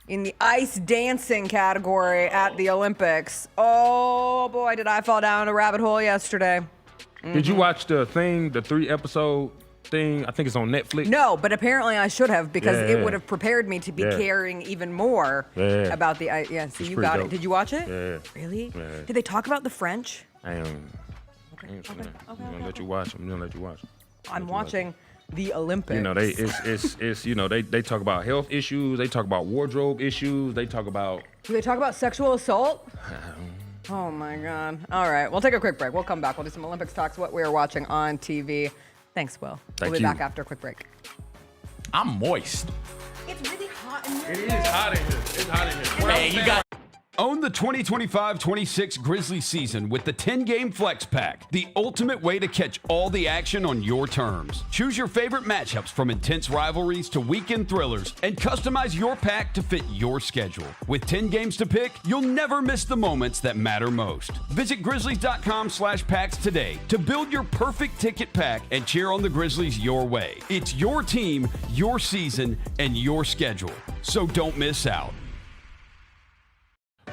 in the ice dancing category at the Olympics. Oh boy, did I fall down a rabbit hole yesterday. Did you watch the 3-episode thing? I think it's on Netflix. No, but apparently I should have because it would have prepared me to be caring even more about the ice. Yeah, so you got it. Did you watch it? Yeah. Really? Yeah. Did they talk about the French? I'm gonna let you watch. I'm watching the Olympics. You know, they talk about health issues. They talk about wardrobe issues. They talk about. Do they talk about sexual assault? Oh my God. All right, we'll take a quick break. We'll come back. We'll do some Olympics talks, what we are watching on TV. Thanks, Will. We'll be back after a quick break. I'm moist. It's really hot in here. It is hot in here. It's hot in here. Man, you got. Own the 2025-26 Grizzlies season with the 10-game Flex Pack, the ultimate way to catch all the action on your terms. Choose your favorite matchups from intense rivalries to weekend thrillers and customize your pack to fit your schedule. With 10 games to pick, you'll never miss the moments that matter most. Visit Grizzlies.com/packs today to build your perfect ticket pack and cheer on the Grizzlies your way. It's your team, your season, and your schedule. So don't miss out.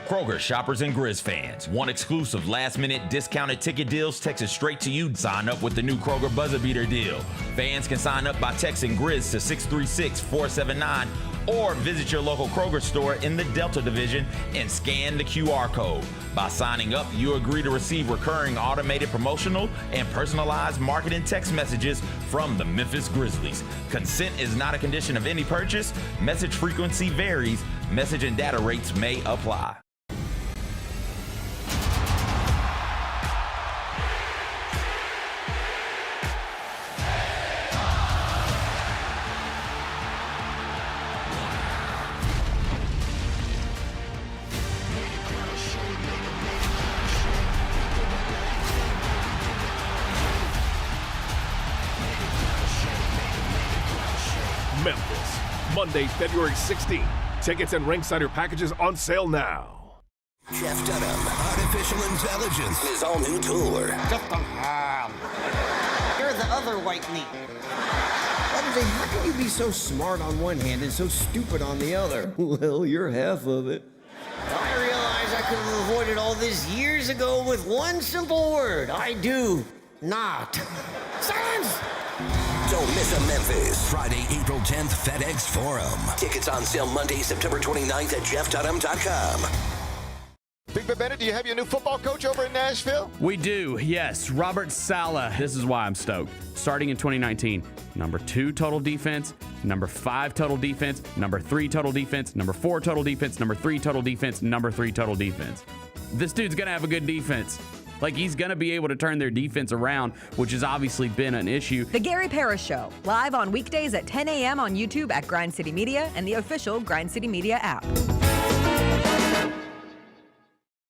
Kroger shoppers and Grizz fans. Want exclusive last-minute discounted ticket deals texted straight to you? Sign up with the new Kroger Buzzer Beater deal. Fans can sign up by texting Grizz to 636-479 or visit your local Kroger store in the Delta Division and scan the QR code. By signing up, you agree to receive recurring automated promotional and personalized marketing text messages from the Memphis Grizzlies. Consent is not a condition of any purchase. Message frequency varies. Message and data rates may apply. Memphis, Monday, February 16th. Tickets and Ringsider packages on sale now. Jeff Dunham, Artificial Intelligence, his all-new tour. You're the other white meat. How can you be so smart on one hand and so stupid on the other? Well, you're half of it. I realize I could have avoided all this years ago with one simple word. I do not. Silence! Don't miss a Memphis. Friday, April 10th, FedEx Forum. Tickets on sale Monday, September 29th at jeffdunham.com. Big Ben Bennett, do you have your new football coach over in Nashville? We do, yes. Robert Saleh. This is why I'm stoked. Starting in 2019, number 2 total defense, number 5 total defense, number 3 total defense, number 4 total defense, number 3 total defense, number 3 total defense. This dude's going to have a good defense. Like, he's going to be able to turn their defense around, which has obviously been an issue. The Gary Parrish Show, live on weekdays at 10 a.m. on YouTube at Grind City Media and the official Grind City Media app.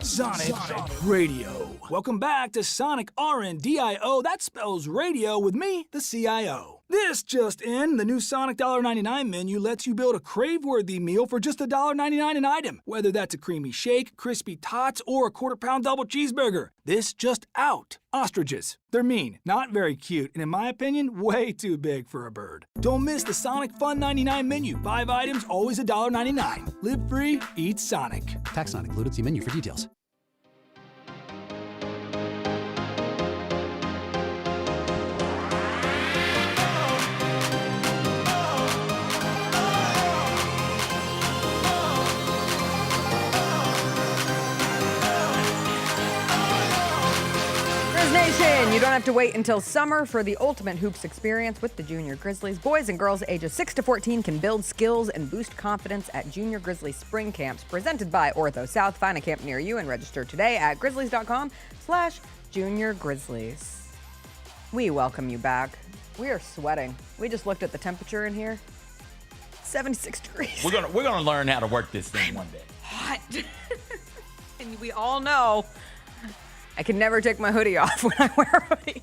Sonic Radio. Welcome back to Sonic RNDIO. That spells radio with me, the CIO. This just in, the new Sonic $1.99 menu lets you build a crave-worthy meal for just $1.99 an item, whether that's a creamy shake, crispy tots, or a quarter-pound double cheeseburger. This just out. Ostriches. They're mean, not very cute, and in my opinion, way too big for a bird. Don't miss the Sonic Fun 99 menu. 5 items, always $1.99. Live free, eat Sonic. Tax not included. See menu for details. Nation, you don't have to wait until summer for the ultimate hoops experience with the Junior Grizzlies. Boys and girls ages 6 to 14 can build skills and boost confidence at Junior Grizzlies Spring Camps, presented by Ortho South. Find a camp near you and register today at grizzlies.com/Junior Grizzlies. We welcome you back. We are sweating. We just looked at the temperature in here. 76 degrees. We're gonna learn how to work this thing one day. Hot. And we all know I can never take my hoodie off when I wear a hoodie.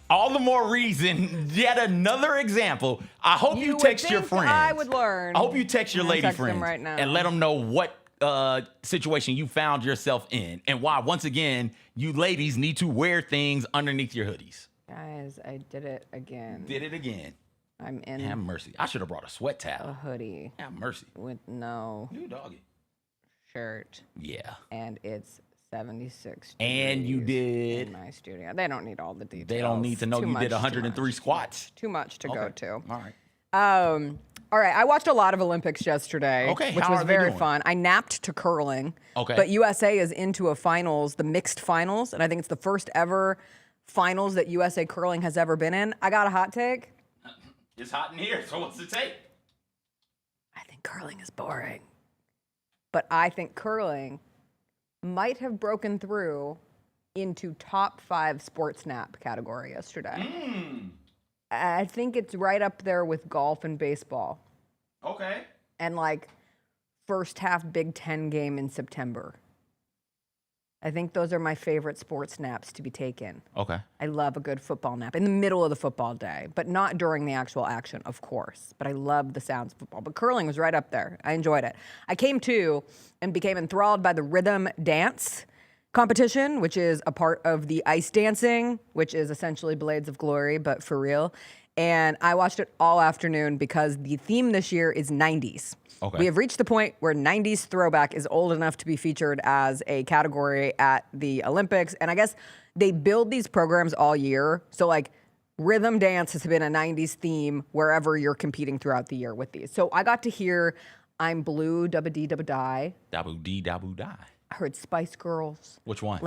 All the more reason, yet another example. I hope you text your friends. I would learn. I hope you text your lady text friends them right now. and let them know what situation you found yourself in and why, once again, you ladies need to wear things underneath your hoodies. Guys, I did it again. Did it again. I'm in. Have mercy. I should have brought a sweat A towel. hoodie. Have mercy. With no doggy. shirt. Yeah. And it's 76 And you degrees did. in my studio. They don't need all the details. They don't need to know Too you much, did too 103 much. squats. Too much to go to. All right. All right, I watched a lot of Olympics yesterday, Okay, which how was are they very doing? fun. I napped to curling. Okay. But USA is into a finals, the mixed finals, and I think it's the first ever finals that USA curling has ever been in. I got a hot take. It's hot in here, so what's the take? I think curling is boring. But I think curling might have broken through into top 5 sports nap category yesterday. I think it's right up there with golf and baseball. Okay. And like first half Big Ten game in September. I think those are my favorite sports naps to be taken. Okay. I love a good football nap in the middle of the football day, but not during the actual action, of course. But I love the sounds of football. But curling was right up there. I enjoyed it. I came to and became enthralled by the rhythm dance competition, which is a part of the ice dancing, which is essentially Blades of Glory, but for real. And I watched it all afternoon because the theme this year is 90s. Okay. We have reached the point where 90s throwback is old enough to be featured as a category at the Olympics. And I guess they build these programs all year. So like rhythm dance has been a 90s theme wherever you're competing throughout the year with these. So I got to hear I'm Blue, Dubba Dee Dubba Die. Dabu dee dabu die. I heard Spice Girls. Which one?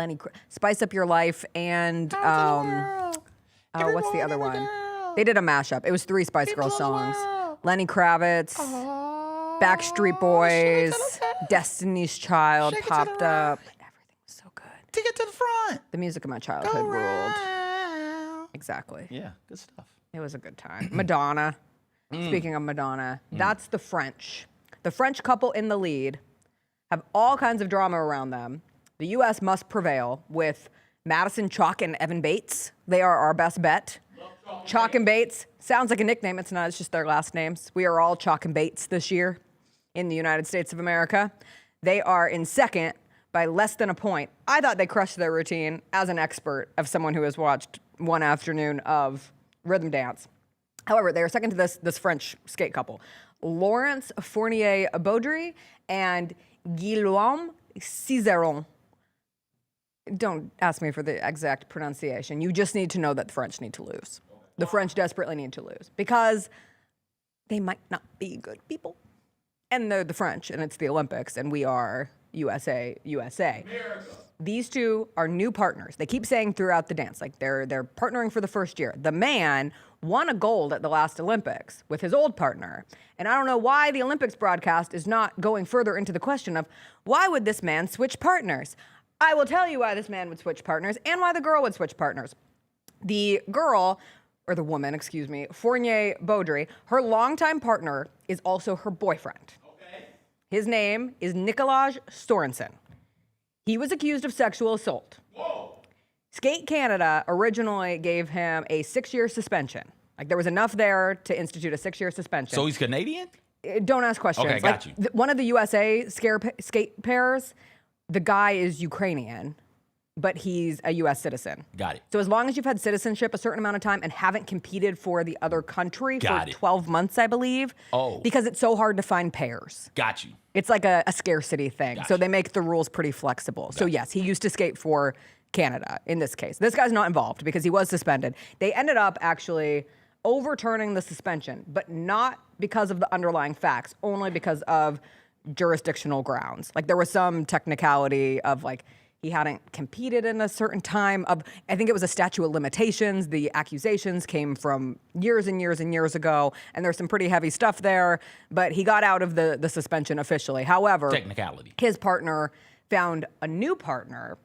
Spice Up Your Life and what's the other one? They did a mashup. It was 3 Spice Girls songs. Lenny Kravitz, Backstreet Boys, Destiny's Child popped up. Everything was so good. Take it to the front. The music of my childhood ruled. Exactly. Yeah, good stuff. It was a good time. Madonna. Speaking of Madonna, that's the French. The French couple in the lead have all kinds of drama around them. The U.S. must prevail with Madison Chalk and Evan Bates. They are our best bet. Chalk and Bates sounds like a nickname. It's not. It's just their last names. We are all Chalk and Bates this year in the United States of America. They are in second by less than a point. I thought they crushed their routine as an expert of someone who has watched one afternoon of rhythm dance. However, they are second to this French skate couple, Laurence Fournier Beaudry and Guillaume Cizeron. Don't ask me for the exact pronunciation. You just need to know that the French need to lose. The French desperately need to lose because they might not be good people. And they're the French, and it's the Olympics, and we are USA. America. These two are new partners. They keep saying throughout the dance, like they're partnering for the first year. The man won a gold at the last Olympics with his old partner. And I don't know why the Olympics broadcast is not going further into the question of why would this man switch partners? I will tell you why this man would switch partners and why the girl would switch partners. The girl, or the woman, excuse me, Fournier Beaudry, her longtime partner is also her boyfriend. Okay. His name is Nicolas Sorensen. He was accused of sexual assault. Whoa. Skate Canada originally gave him a 6-year suspension. Like there was enough there to institute a 6-year suspension. So he's Canadian? Don't ask questions. Okay, got you. One of the USA skate pairs, the guy is Ukrainian, but he's a U.S. citizen. Got it. So as long as you've had citizenship a certain amount of time and haven't competed for the other country Got for it. 12 months, I believe. Oh. Because it's so hard to find pairs. Got you. It's like a scarcity thing. Gotcha. So they make the rules pretty flexible. So yes, he used to skate for Canada in this case. This guy's not involved because he was suspended. They ended up actually overturning the suspension, but not because of the underlying facts, only because of jurisdictional grounds. Like there was some technicality of like he hadn't competed in a certain time of, I think it was a statute of limitations. The accusations came from years and years and years ago, and there's some pretty heavy stuff there, but he got out of the suspension officially. However, technicality. His partner found a new partner,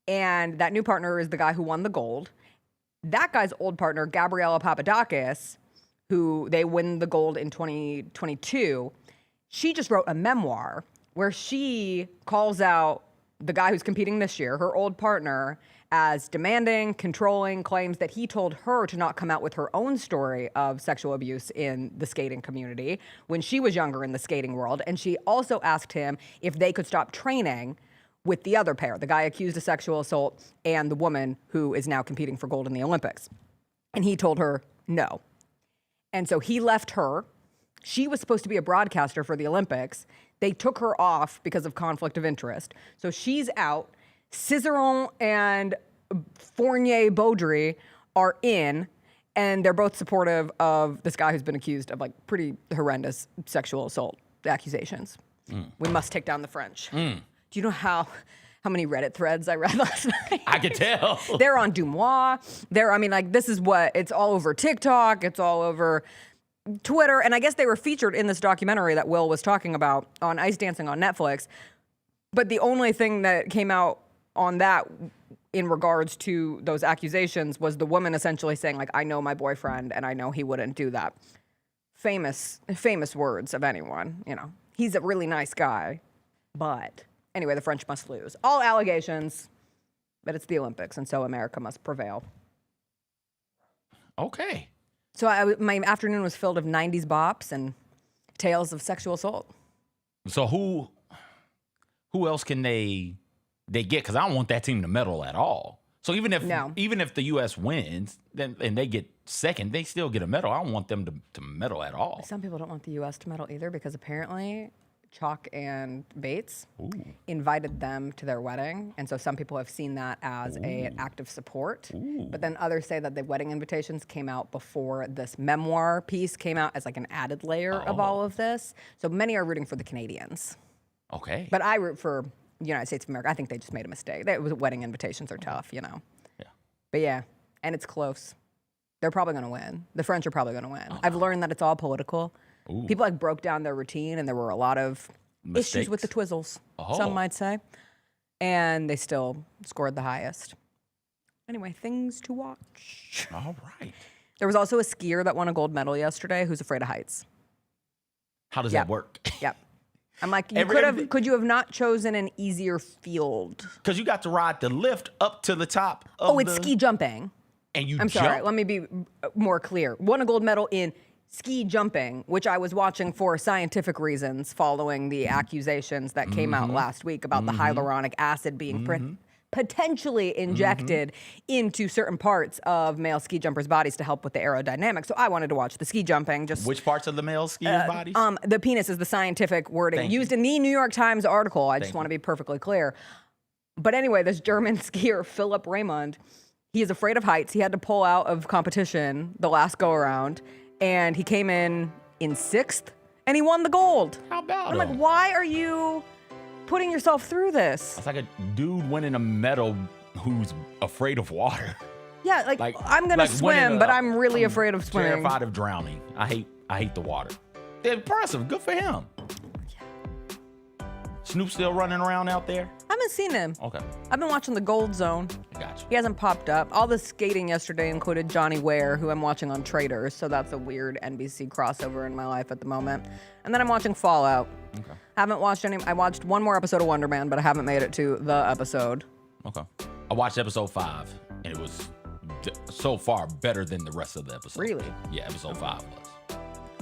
and that new partner is the guy who won the gold. That guy's old partner, Gabriela Papadakis, who they win the gold in 2022, she just wrote a memoir where she calls out the guy who's competing this year, her old partner, as demanding, controlling, claims that he told her to not come out with her own story of sexual abuse in the skating community when she was younger in the skating world. And she also asked him if they could stop training with the other pair, the guy accused of sexual assault and the woman who is now competing for gold in the Olympics. And he told her no. And so he left her. She was supposed to be a broadcaster for the Olympics. They took her off because of conflict of interest. So she's out. Cizeron and Fournier Beaudry are in, and they're both supportive of this guy who's been accused of like pretty horrendous sexual assault accusations. We must take down the French. Do you know how many Reddit threads I read last night? I could tell. They're on Dumois. This is what, it's all over TikTok. It's all over Twitter. And I guess they were featured in this documentary that Will was talking about on Ice Dancing on Netflix. But the only thing that came out on that in regards to those accusations was the woman essentially saying, like, I know my boyfriend and I know he wouldn't do that. Famous words of anyone, you know. He's a really nice guy. But anyway, the French must lose. All allegations, but it's the Olympics, and so America must prevail. Okay. So my afternoon was filled with 90s bops and tales of sexual assault. So who else can they get? Because I don't want that team to medal at all. So even if the U.S. wins and they get second, they still get a medal. I don't want them to medal at all. Some people don't want the U.S. to medal either because apparently Chalk and Bates invited them to their wedding. And so some people have seen that as an act of support. But then others say that the wedding invitations came out before this memoir piece came out as like an added layer of all of this. So many are rooting for the Canadians. Okay. But I root for the United States of America. I think they just made a mistake. Wedding invitations are tough, you know. Yeah. But yeah, and it's close. They're probably going to win. The French are probably going to win. I've learned that it's all political. People like broke down their routine, and there were a lot of issues with the Twizzles, some might say. And they still scored the highest. Anyway, things to watch. All right. There was also a skier that won a gold medal yesterday who's afraid of heights. How does that work? Yep. I'm like, could you have not chosen an easier field? Because you got to ride the lift up to the top of it's ski jumping. And I'm sorry, let me be more clear. Won a gold medal in ski jumping, which I was watching for scientific reasons following the accusations that came out last week about the hyaluronic acid being potentially injected into certain parts of male ski jumpers' bodies to help with the aerodynamics. So I wanted to watch the ski jumping. Which parts of the male skiers' bodies? The penis is the scientific wording used in the New York Times article. I just want to be perfectly clear. But anyway, this German skier, Philipp Raymond, he is afraid of heights. He had to pull out of competition the last go-around, and he came in 6th, and he won the gold. How about I'm like, why are you putting yourself through this? It's like a dude winning a medal who's afraid of water. Yeah, like I'm going to swim, but I'm really afraid of swimming. Terrified of drowning. I hate the water. They're impressive. Good for him. Snoop still running around out there? I haven't seen him. Okay. I've been watching the Gold Zone. Gotcha. He hasn't popped up. All the skating yesterday included Johnny Ware, who I'm watching on Traders, so that's a weird NBC crossover in my life at the moment. And then I'm watching Fallout. Okay. Haven't watched any. I watched one more episode of Wonder Man, but I haven't made it to the episode. Okay. I watched episode 5, and it was so far better than the rest of the episodes. Really? Yeah, episode 5 was.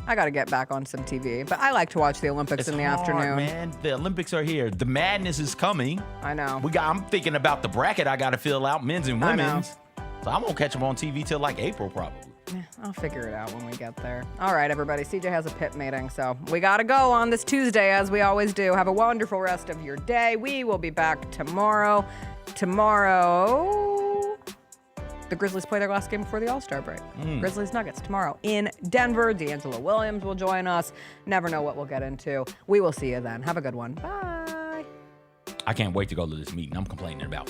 I got to get back on some TV, but I like to watch the Olympics in the afternoon. Man, the Olympics are here. The madness is coming. I know. I'm thinking about the bracket I got to fill out, men's and women's. So I won't catch them on TV till like April probably. Yeah, I'll figure it out when we get there. All right, everybody. CJ has a pit meeting, so we got to go on this Tuesday as we always do. Have a wonderful rest of your day. We will be back tomorrow. The Grizzlies play their last game before the All-Star break. Grizzlies Nuggets tomorrow in Denver. D'Angelo Williams will join us. Never know what we'll get into. We will see you then. Have a good one. Bye. I can't wait to go to this meeting. I'm complaining about